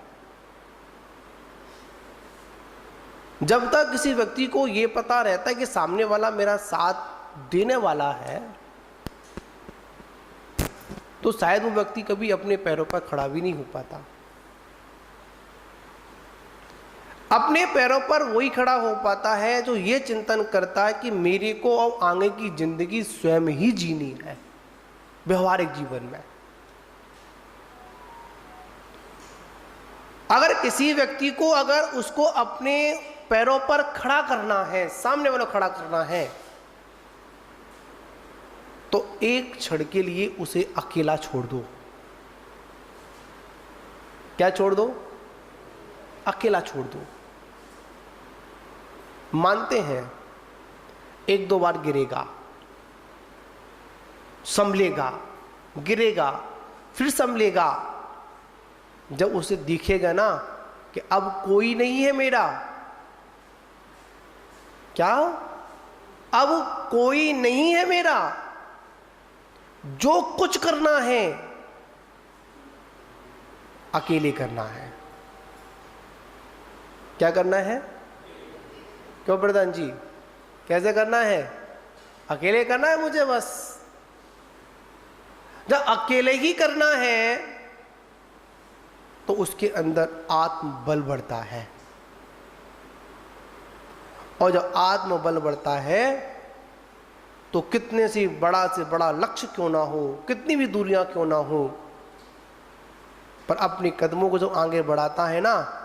जब तक किसी व्यक्ति को ये पता रहता है कि सामने वाला मेरा साथ देने वाला है, तो शायद वो व्यक्ति कभी अपने पैरों पर खड़ा भी नहीं हो पाता। अपने पैरों पर वही खड़ा हो पाता है जो ये चिंतन करता है कि मेरे को अब आगे की जिंदगी स्वयं ही जीनी है व्यवहारिक जीवन में। अगर किसी व्यक्ति को अगर उसको अपने पैरों पर खड़ा करना है, सामने वाला खड़ा करना है, तो एक क्षण के लिए उसे अकेला छोड़ दो। क्या छोड़ दो? अकेला छोड़ दो। मानते हैं 1-2 बार गिरेगा, संभलेगा, गिरेगा, फिर संभलेगा। जब उसे दिखेगा ना कि अब कोई नहीं है मेरा, क्या? अब कोई नहीं है मेरा, जो कुछ करना है अकेले करना है। क्या करना है? क्यों प्रधान जी, कैसे करना है? अकेले करना है मुझे बस। जब अकेले ही करना है तो उसके अंदर आत्मबल बढ़ता है, और जब आत्मबल बढ़ता है तो कितने से बड़ा लक्ष्य क्यों ना हो, कितनी भी दूरियां क्यों ना हो, पर अपने कदमों को जब आगे बढ़ाता है ना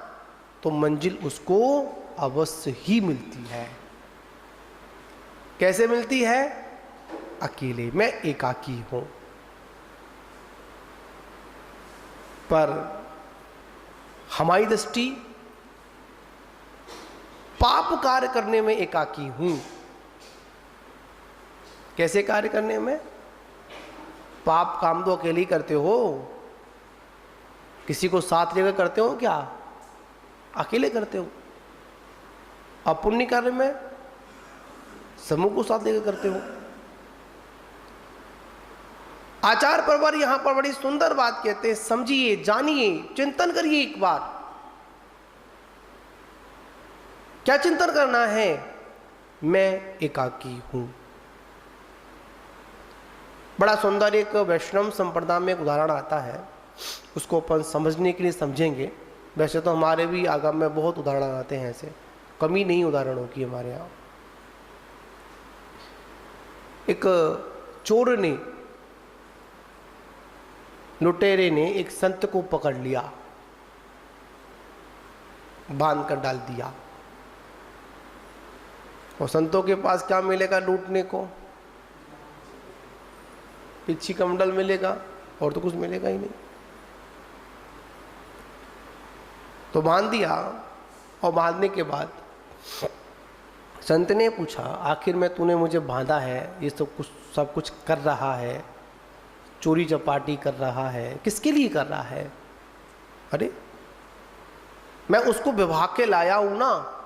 तो मंजिल उसको अवश्य ही मिलती है। कैसे मिलती है? अकेले, मैं एकाकी हूं। पर हमारी दृष्टि पाप कार्य करने में एकाकी हूं। कैसे कार्य करने में? पाप काम तो अकेले ही करते हो, किसी को साथ लेकर करते हो क्या? अकेले करते हो। और पुण्य कार्य में समूह को साथ लेकर करते हो। आचार्य परवर यहां पर बड़ी सुंदर बात कहते हैं, समझिए, जानिए, चिंतन करिए एक बार। क्या चिंतन करना है? मैं एकाकी हूं। बड़ा सुंदर एक वैष्णव संप्रदाय में एक उदाहरण आता है, उसको अपन समझने के लिए समझेंगे। वैसे तो हमारे भी आगम में बहुत उदाहरण आते हैं, ऐसे कमी नहीं उदाहरणों की हमारे यहाँ। एक चोर ने, लुटेरे ने एक संत को पकड़ लिया, बांध कर डाल दिया। और संतों के पास क्या मिलेगा लूटने को? पिछी कमंडल मिलेगा, और तो कुछ मिलेगा ही नहीं। तो बांध दिया, और बांधने के बाद संत ने पूछा, आखिर में तूने मुझे बांधा है, ये सब कुछ कर रहा है, चोरी चपाटी कर रहा है, किसके लिए कर रहा है? अरे मैं उसको विवाह के लाया हूं ना,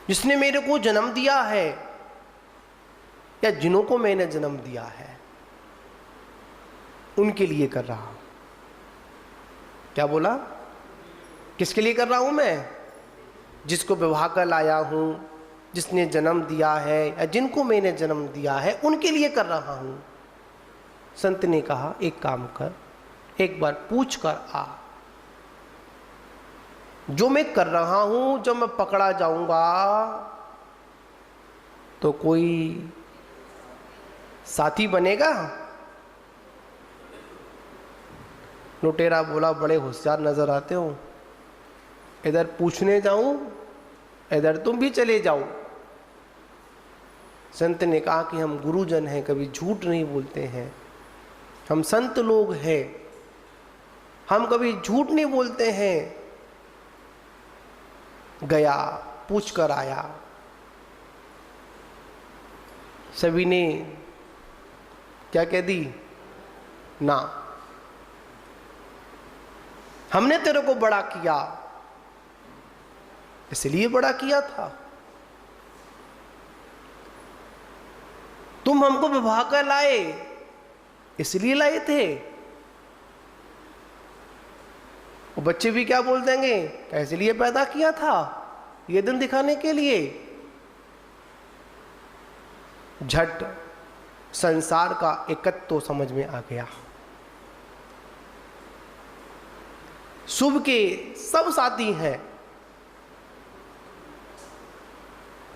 जिसने मेरे को जन्म दिया है, या जिन्हों को मैंने जन्म दिया है, उनके लिए कर रहा हूं। क्या बोला? किसके लिए कर रहा हूं मैं? जिसको विवाह कर लाया हूं, जिसने जन्म दिया है, या जिनको मैंने जन्म दिया है, उनके लिए कर रहा हूं। संत ने कहा, एक काम कर, एक बार पूछ कर आ, जो मैं कर रहा हूं, जब मैं पकड़ा जाऊंगा तो कोई साथी बनेगा? लुटेरा बोला, बड़े होशियार नजर आते हो, इधर पूछने जाऊं, इधर तुम भी चले जाओ। संत ने कहा कि हम गुरुजन हैं, कभी झूठ नहीं बोलते हैं, हम संत लोग हैं, हम कभी झूठ नहीं बोलते हैं। गया, पूछ कर आया। सभी ने क्या कह दी? ना, हमने तेरे को बड़ा किया, इसलिए बड़ा किया था, तुम हमको विवाह कर लाए, इसलिए लाए थे। वो बच्चे भी क्या बोल देंगे, इसलिए पैदा किया था, ये दिन दिखाने के लिए। झट संसार का एकत्व तो समझ में आ गया। शुभ के सब साथी हैं,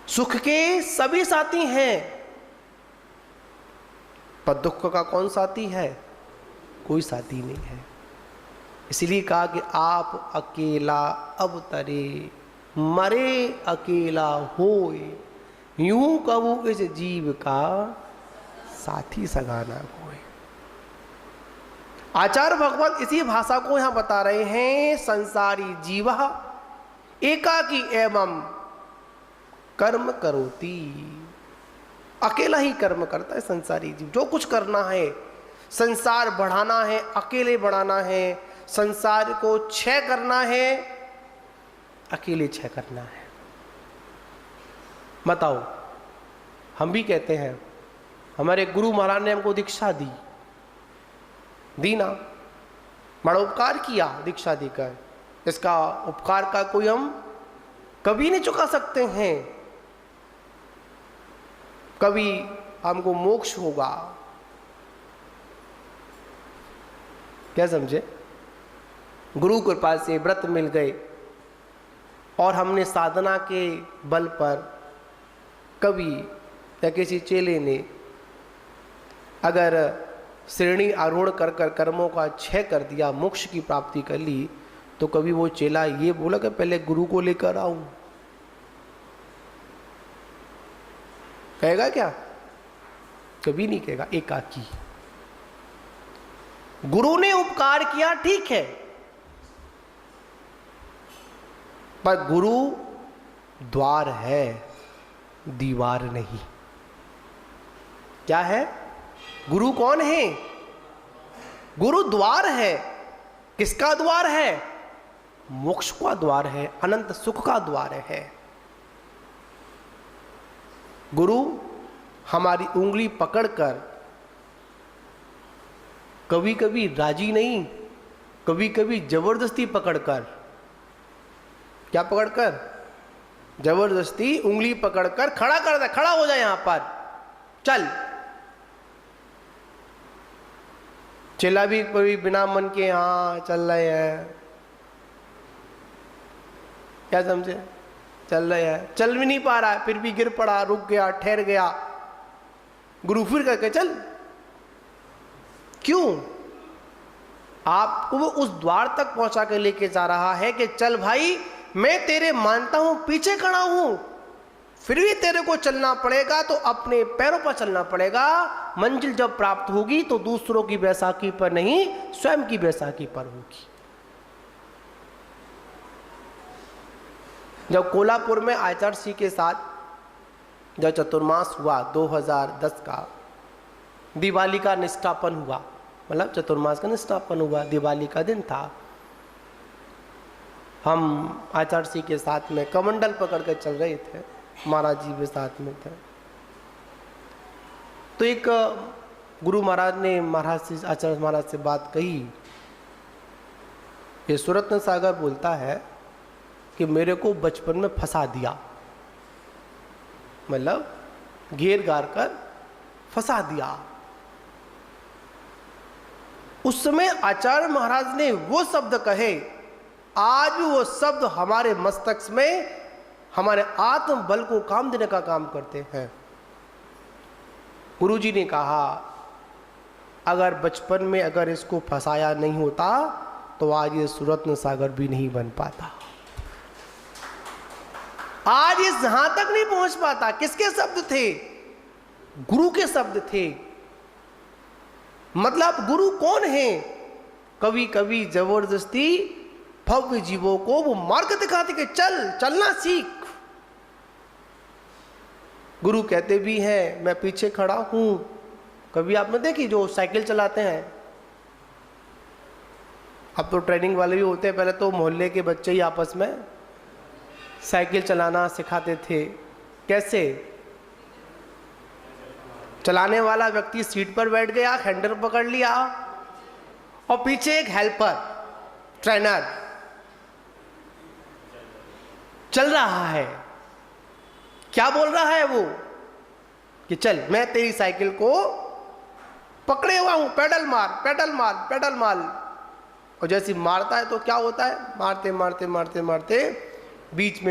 सुख के सभी साथी हैं, पर दुख का कौन साथी है? कोई साथी नहीं है। इसलिए कहा कि आप अकेला अवतरे, मरे अकेला होए, यूं कबू इस जीव का साथी सगाना होए। आचार्य भगवत इसी भाषा को यहां बता रहे हैं, संसारी जीव एकाकी एवं कर्म करोति। अकेला ही कर्म करता है संसारी जीव। जो कुछ करना है, संसार बढ़ाना है, अकेले बढ़ाना है, संसार को क्षय करना है, अकेले क्षय करना है। बताओ, हम भी कहते हैं, हमारे गुरु महाराज ने हमको दीक्षा दी ना, बड़ा उपकार किया दीक्षा देकर, इसका उपकार का कोई हम कभी नहीं चुका सकते हैं। कभी हमको मोक्ष होगा, क्या समझे? गुरु कृपा से व्रत मिल गए और हमने साधना के बल पर कवि या किसी चेले ने अगर श्रेणी आरोहण कर कर कर्मों का क्षय कर दिया, मोक्ष की प्राप्ति कर ली, तो कभी वो चेला ये बोला कि पहले गुरु को लेकर आऊं? कहेगा क्या? कभी नहीं कहेगा। एकाकी। गुरु ने उपकार किया, ठीक है, पर गुरु द्वार है, दीवार नहीं। क्या है? गुरु कौन है? गुरु द्वार है। किसका द्वार है? मोक्ष का द्वार है, अनंत सुख का द्वार है। गुरु हमारी उंगली पकड़कर कभी कभी राजी नहीं, कभी कभी जबरदस्ती पकड़कर, क्या पकड़कर? जबरदस्ती उंगली पकड़कर खड़ा कर दे, खड़ा हो जाए यहां पर, चल। चेला भी कभी बिना मन के हाँ चल रहे हैं, क्या समझे? चल रहे हैं, चल भी नहीं पा रहा है, फिर भी गिर पड़ा, रुक गया, ठहर गया। गुरु फिर कहके चल। क्यों? आपको वो उस द्वार तक पहुंचा के लेके जा रहा है कि चल भाई, मैं तेरे मानता हूं, पीछे खड़ा हूं, फिर भी तेरे को चलना पड़ेगा, तो अपने पैरों पर चलना पड़ेगा। मंजिल जब प्राप्त होगी तो दूसरों की बैसाखी पर नहीं, स्वयं की बैसाखी पर होगी। जब कोल्हापुर में आचार्य के साथ जब चतुर्मास हुआ 2010 का, दिवाली का निष्ठापन हुआ, मतलब चतुर्मास का निष्ठापन हुआ, दिवाली का दिन था। हम आचार्य के साथ में कमंडल पकड़ कर चल रहे थे, महाराज जी भी साथ में थे। तो एक गुरु महाराज ने महाराज से, आचार्य महाराज से बात कही। ये सुरत्न सागर बोलता है कि मेरे को बचपन में फंसा दिया, मतलब घेर गार कर फंसा दिया। उस समय आचार्य महाराज ने वो शब्द कहे, आज भी वो शब्द हमारे मस्तक में, हमारे आत्म बल को काम देने का काम करते हैं। गुरुजी ने कहा, अगर बचपन में अगर इसको फंसाया नहीं होता तो आज ये सुरत्न सागर भी नहीं बन पाता, आज ये यहां तक नहीं पहुंच पाता। किसके शब्द थे? गुरु के शब्द थे। मतलब गुरु कौन है? कभी कभी जबरदस्ती भव्य जीवों को वो मार्ग दिखाते कि चल, चलना सीख। गुरु कहते भी हैं, मैं पीछे खड़ा हूं। कभी आपने देखी जो साइकिल चलाते हैं, अब तो ट्रेनिंग वाले भी होते हैं, पहले तो मोहल्ले के बच्चे ही आपस में साइकिल चलाना सिखाते थे। कैसे? चलाने वाला व्यक्ति सीट पर बैठ गया, हैंडल पकड़ लिया, और पीछे एक हेल्पर, ट्रेनर चल रहा है। क्या बोल रहा है वो? कि चल, मैं तेरी साइकिल को पकड़े हुआ हूं, पेडल मार, पेडल मार, पेडल मार। और जैसे मारता है तो क्या होता है? मारते मारते मारते मारते बीच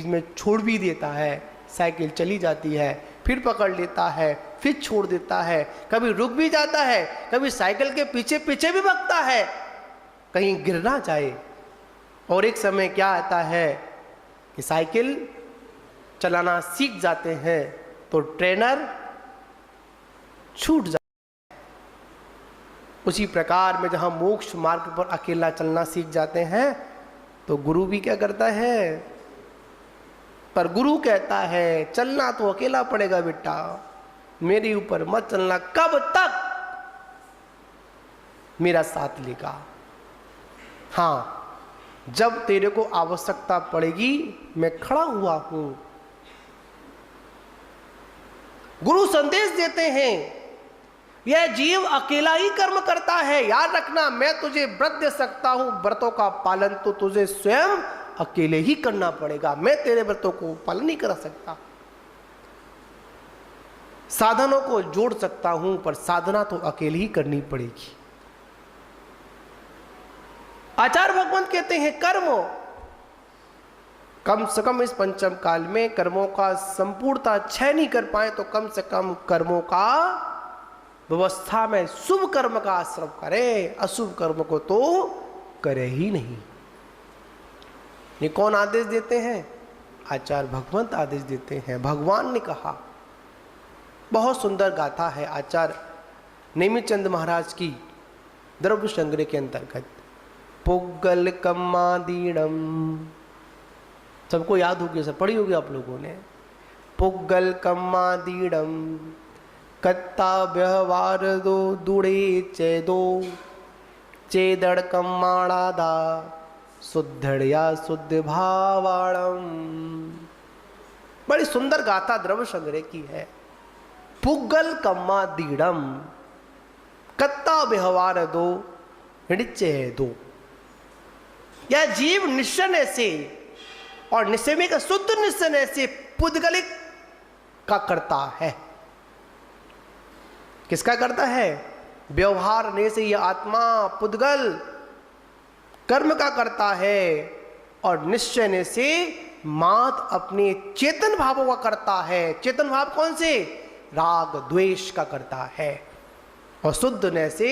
में छोड़ भी देता है, साइकिल चली जाती है, फिर पकड़ लेता है, फिर छोड़ देता है, कभी रुक भी जाता है, कभी साइकिल के पीछे पीछे भी भागता है, कहीं गिर ना जाए। और एक समय क्या आता है कि साइकिल चलाना सीख जाते हैं तो ट्रेनर छूट जाता है। उसी प्रकार में जहां मोक्ष मार्ग पर अकेला चलना सीख जाते हैं तो गुरु भी क्या करता है? पर गुरु कहता है चलना तो अकेला पड़ेगा बेटा, मेरे ऊपर मत चलना। कब तक? मेरा साथ लेगा। हाँ, जब तेरे को आवश्यकता पड़ेगी मैं खड़ा हुआ हूं। गुरु संदेश देते हैं, यह जीव अकेला ही कर्म करता है, याद रखना। मैं तुझे व्रत दे सकता हूं, व्रतों का पालन तो तुझे स्वयं अकेले ही करना पड़ेगा। मैं तेरे व्रतों को पालन नहीं कर सकता। साधनों को जोड़ सकता हूं, पर साधना तो अकेले ही करनी पड़ेगी। आचार्य भगवंत कहते हैं कर्म कम से कम इस पंचम काल में कर्मों का संपूर्णता क्षय नहीं कर पाए तो कम से कम कर्मों का व्यवस्था में शुभ कर्म का आश्रम करे, अशुभ कर्म को तो करे ही नहीं। ये कौन आदेश देते हैं? आचार्य भगवंत आदेश देते हैं। भगवान ने कहा, बहुत सुंदर गाथा है आचार्य नेमिचंद महाराज की द्रव्य संग्रह के अंतर्गत। पुग्गल कम्मादीणम, सबको याद होगी, सब पढ़ी होगी आप लोगों ने। पुग्गल कम्मादीणम कत्ता व्यवहार दो दूड़े चेदो चेदड़ कम्माणादा शुद्धड़या शुद्ध भावाणम। बड़ी सुंदर गाथा द्रव्य संग्रह की है। पुग्गल कम्मादीणम कत्ता व्यवहार दो ऋचे दो। यह जीव निश्चय से और निश्चय में का शुद्ध निश्चय से पुद्गलिक का करता है। किसका करता है? व्यवहार ने से यह आत्मा पुद्गल कर्म का करता है और निश्चय ने से मात अपने चेतन भावों का करता है। चेतन भाव कौन से? राग द्वेष का करता है। और शुद्ध ने से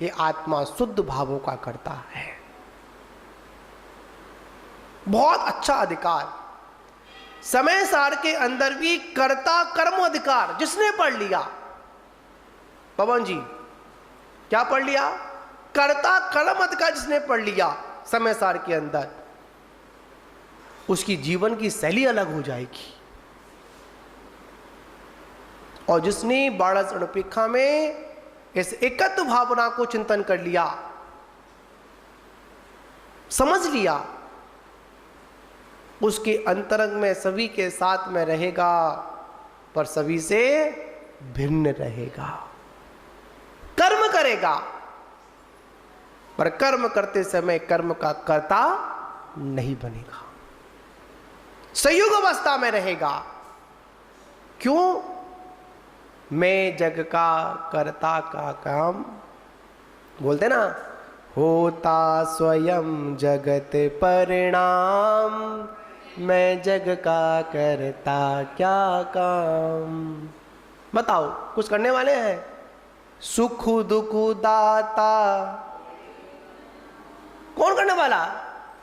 ये आत्मा शुद्ध भावों का करता है। बहुत अच्छा अधिकार। समय सार के अंदर भी कर्ता कर्म अधिकार जिसने पढ़ लिया, पवन जी क्या पढ़ लिया? कर्ता कर्म अधिकार जिसने पढ़ लिया समय सार के अंदर, उसकी जीवन की शैली अलग हो जाएगी। और जिसने बारस अणुपेक्षा में इस एकत्व भावना को चिंतन कर लिया, समझ लिया, उसके अंतरंग में सभी के साथ में रहेगा पर सभी से भिन्न रहेगा। कर्म करेगा पर कर्म करते समय कर्म का कर्ता नहीं बनेगा, संयोग अवस्था में रहेगा। क्यों? मैं जग का कर्ता का काम, बोलते ना, होता स्वयं जगत परिणाम, मैं जग का करता क्या काम। बताओ, कुछ करने वाले हैं? सुख दुख दाता कौन करने वाला?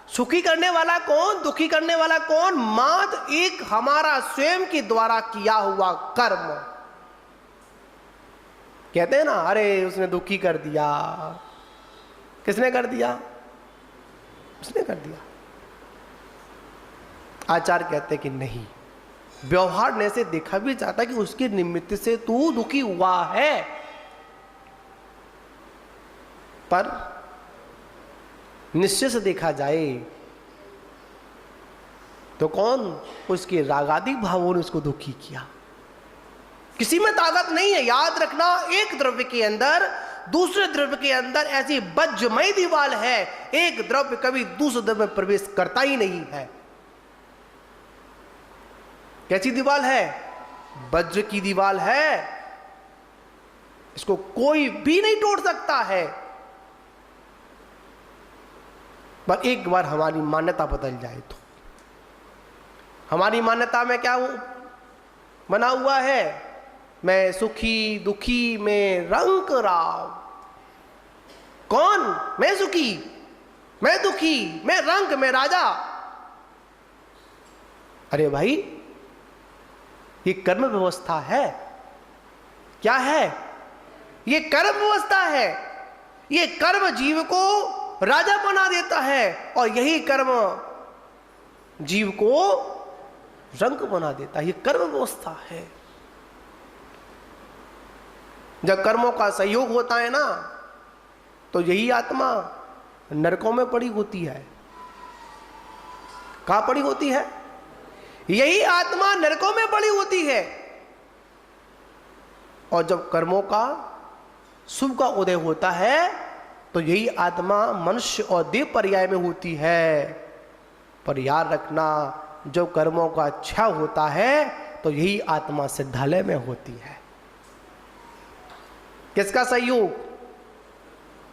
सुखी करने वाला कौन? दुखी करने वाला कौन? मात्र एक हमारा स्वयं के द्वारा किया हुआ कर्म। कहते हैं ना, अरे उसने दुखी कर दिया। किसने कर दिया? उसने कर दिया। आचार्य कहते कि नहीं, व्यवहार ने से देखा भी जाता कि उसके निमित्त से तू दुखी हुआ है, पर निश्चय से देखा जाए तो कौन? उसके रागादिक भावों ने उसको दुखी किया। किसी में ताकत नहीं है। याद रखना, एक द्रव्य के अंदर दूसरे द्रव्य के अंदर ऐसी वज्रमय दीवार है, एक द्रव्य कभी दूसरे द्रव्य में प्रवेश करता ही नहीं है। कैसी दीवार है? वज्र की दीवार है, इसको कोई भी नहीं तोड़ सकता है। पर एक बार हमारी मान्यता बदल जाए तो, हमारी मान्यता में क्या बना हुआ है? मैं सुखी दुखी में रंग राव। कौन? मैं सुखी, मैं दुखी, मैं रंग, मैं राजा। अरे भाई, ये कर्म व्यवस्था है। क्या है? ये कर्म व्यवस्था है। ये कर्म जीव को राजा बना देता है और यही कर्म जीव को रंग बना देता है। ये कर्म व्यवस्था है। जब कर्मों का सहयोग होता है ना, तो यही आत्मा नरकों में पड़ी होती है। कहां पड़ी होती है? यही आत्मा नरकों में पड़ी होती है। और जब कर्मों का शुभ का उदय होता है तो यही आत्मा मनुष्य और देव पर्याय में होती है। पर याद रखना, जब कर्मों का क्षय होता है तो यही आत्मा सिद्धालय में होती है। किसका सहयोग?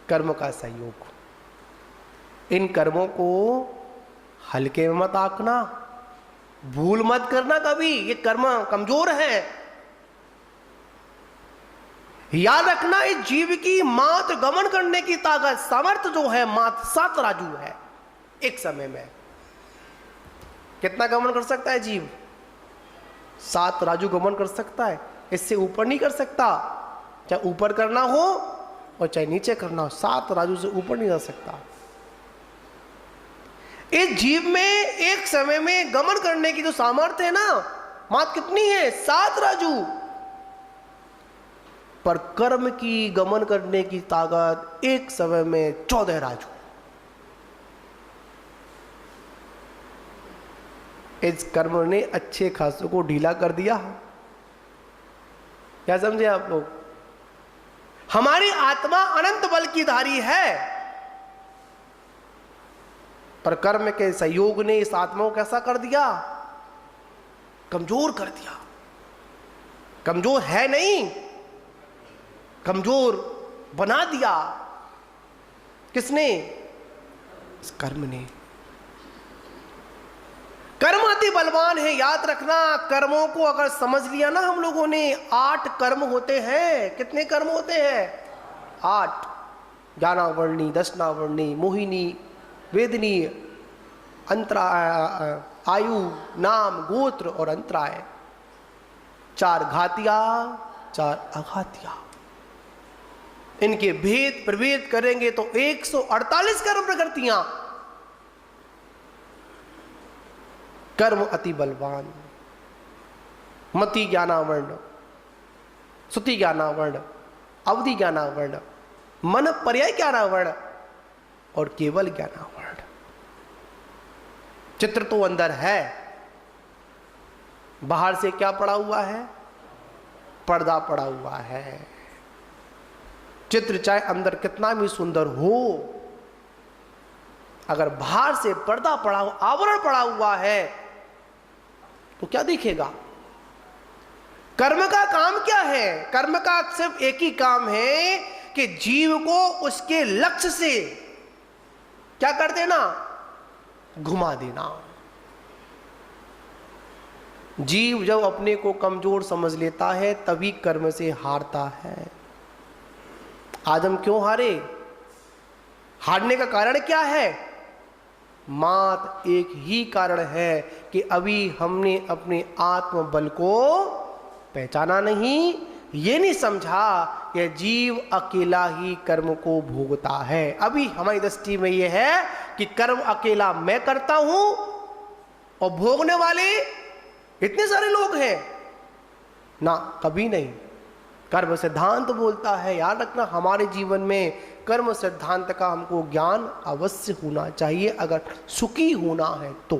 कर्म का सहयोग। इन कर्मों को हल्के में मत आंकना, भूल मत करना कभी, ये कर्म कमजोर है। याद रखना, इस जीव की मात गमन करने की ताकत, सामर्थ्य जो है मात 7 राजू है। एक समय में कितना गमन कर सकता है जीव? 7 राजू गमन कर सकता है, इससे ऊपर नहीं कर सकता। चाहे ऊपर करना हो और चाहे नीचे करना हो, 7 राजू से ऊपर नहीं जा सकता। इस जीव में एक समय में गमन करने की जो सामर्थ्य है ना, मात कितनी है? 7 राजू। पर कर्म की गमन करने की ताकत एक समय में 14 राजू। इस कर्म ने अच्छे खासों को ढीला कर दिया। क्या समझे आप लोग? हमारी आत्मा अनंत बल की धारी है, पर कर्म के संयोग ने इस आत्मा को कैसा कर दिया? कमजोर कर दिया। कमजोर है नहीं, कमजोर बना दिया। किसने? इस कर्म ने। कर्म अति बलवान है, याद रखना। कर्मों को अगर समझ लिया ना हम लोगों ने, 8 कर्म होते हैं। कितने कर्म होते हैं? 8। ज्ञानावर्णी, दशनावर्णी, मोहिनी, वेदनी, अंतरा, आयु, नाम, गोत्र और अंतराय। 4 घातिया, 4 अघातिया। इनके भेद प्रभेद करेंगे तो 148 कर्म प्रकृतियां। कर्म अति बलवान। मति ज्ञानावर्ण, श्रुति ज्ञानावर्ण, अवधि ज्ञानावर्ण, मन पर्याय ज्ञानावर्ण और केवल ज्ञानावर्ण। चित्र तो अंदर है, बाहर से क्या पड़ा हुआ है? पर्दा पड़ा हुआ है। चित्र चाहे अंदर कितना भी सुंदर हो, अगर बाहर से पर्दा पड़ा हुआ, आवरण पड़ा हुआ है, तो क्या दिखेगा? कर्म का काम क्या है? कर्म का सिर्फ एक ही काम है कि जीव को उसके लक्ष्य से क्या कर देना? घुमा देना। जीव जब अपने को कमजोर समझ लेता है तभी कर्म से हारता है। आज हम क्यों हारे? हारने का कारण क्या है? मात एक ही कारण है कि अभी हमने अपने आत्म बल को पहचाना नहीं, ये नहीं समझा कि जीव अकेला ही कर्म को भोगता है। अभी हमारी दृष्टि में यह है कि कर्म अकेला मैं करता हूं और भोगने वाले इतने सारे लोग हैं ना, कभी नहीं। कर्म सिद्धांत बोलता है, याद रखना, हमारे जीवन में कर्म सिद्धांत का हमको ज्ञान अवश्य होना चाहिए। अगर सुखी होना है तो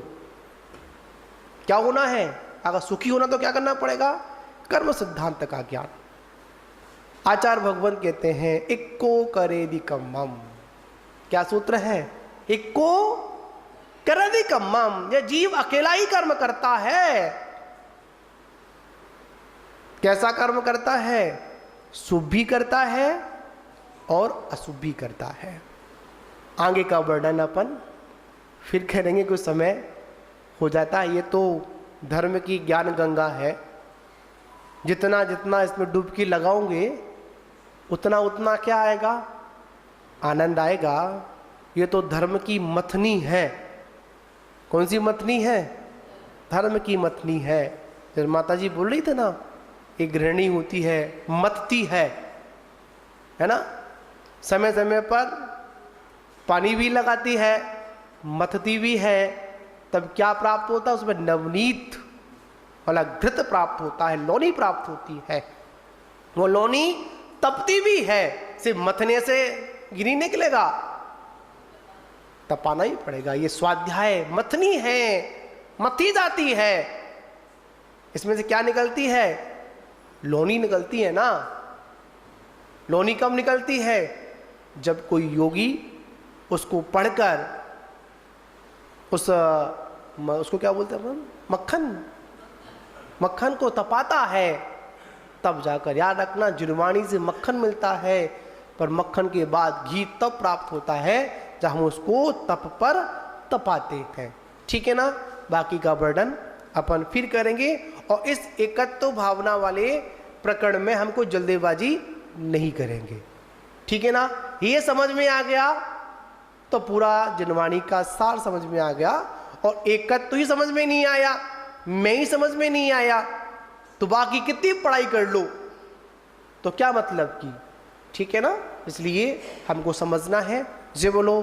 क्या होना है? अगर सुखी होना तो क्या करना पड़ेगा? कर्म सिद्धांत का ज्ञान। आचार्य भगवान कहते हैं, इक्को करेदि कम्मम। क्या सूत्र है? इक्को करेदि कम्मम। यह जीव अकेला ही कर्म करता है। कैसा कर्म करता है? शुभ भी करता है और अशुभ भी करता है। आगे का वर्णन अपन फिर करेंगे, कुछ समय हो जाता है। ये तो धर्म की ज्ञान गंगा है, जितना जितना इसमें डुबकी लगाओगे उतना उतना क्या आएगा? आनंद आएगा। ये तो धर्म की मथनी है। कौन सी मथनी है? धर्म की मथनी है। जब माता जी बोल रही थे ना, एक गृहिणी होती है, मथती है ना, समय समय पर पानी भी लगाती है, मथती भी है, तब क्या प्राप्त होता है? उसमें नवनीत वाला घृत प्राप्त होता है, लोनी प्राप्त होती है। वो लोनी तपती भी है, सिर्फ मथने से गिरी निकलेगा, तपाना ही पड़ेगा। ये स्वाध्याय मथनी है, मथी जाती है। इसमें से क्या निकलती है? लोनी निकलती है ना। लोनी कब निकलती है? जब कोई योगी उसको पढ़कर उसको क्या बोलते हैं, मक्खन को तपाता है, तब जाकर। याद रखना, जुर्मानी से मक्खन मिलता है, पर मक्खन के बाद घी तब प्राप्त होता है जब हम उसको तप पर तपाते हैं। ठीक है ना। बाकी का वर्णन अपन फिर करेंगे। और इस एकत्व भावना वाले प्रकरण में हमको जल्दीबाजी नहीं करेंगे। ठीक है ना। ये समझ में आ गया तो पूरा जनवाणी का सार समझ में आ गया। और एकत्व ही समझ में नहीं आया, मैं ही समझ में नहीं आया, तो बाकी कितनी पढ़ाई कर लो तो क्या मतलब की। ठीक है ना। इसलिए हमको समझना है। जय बोलो।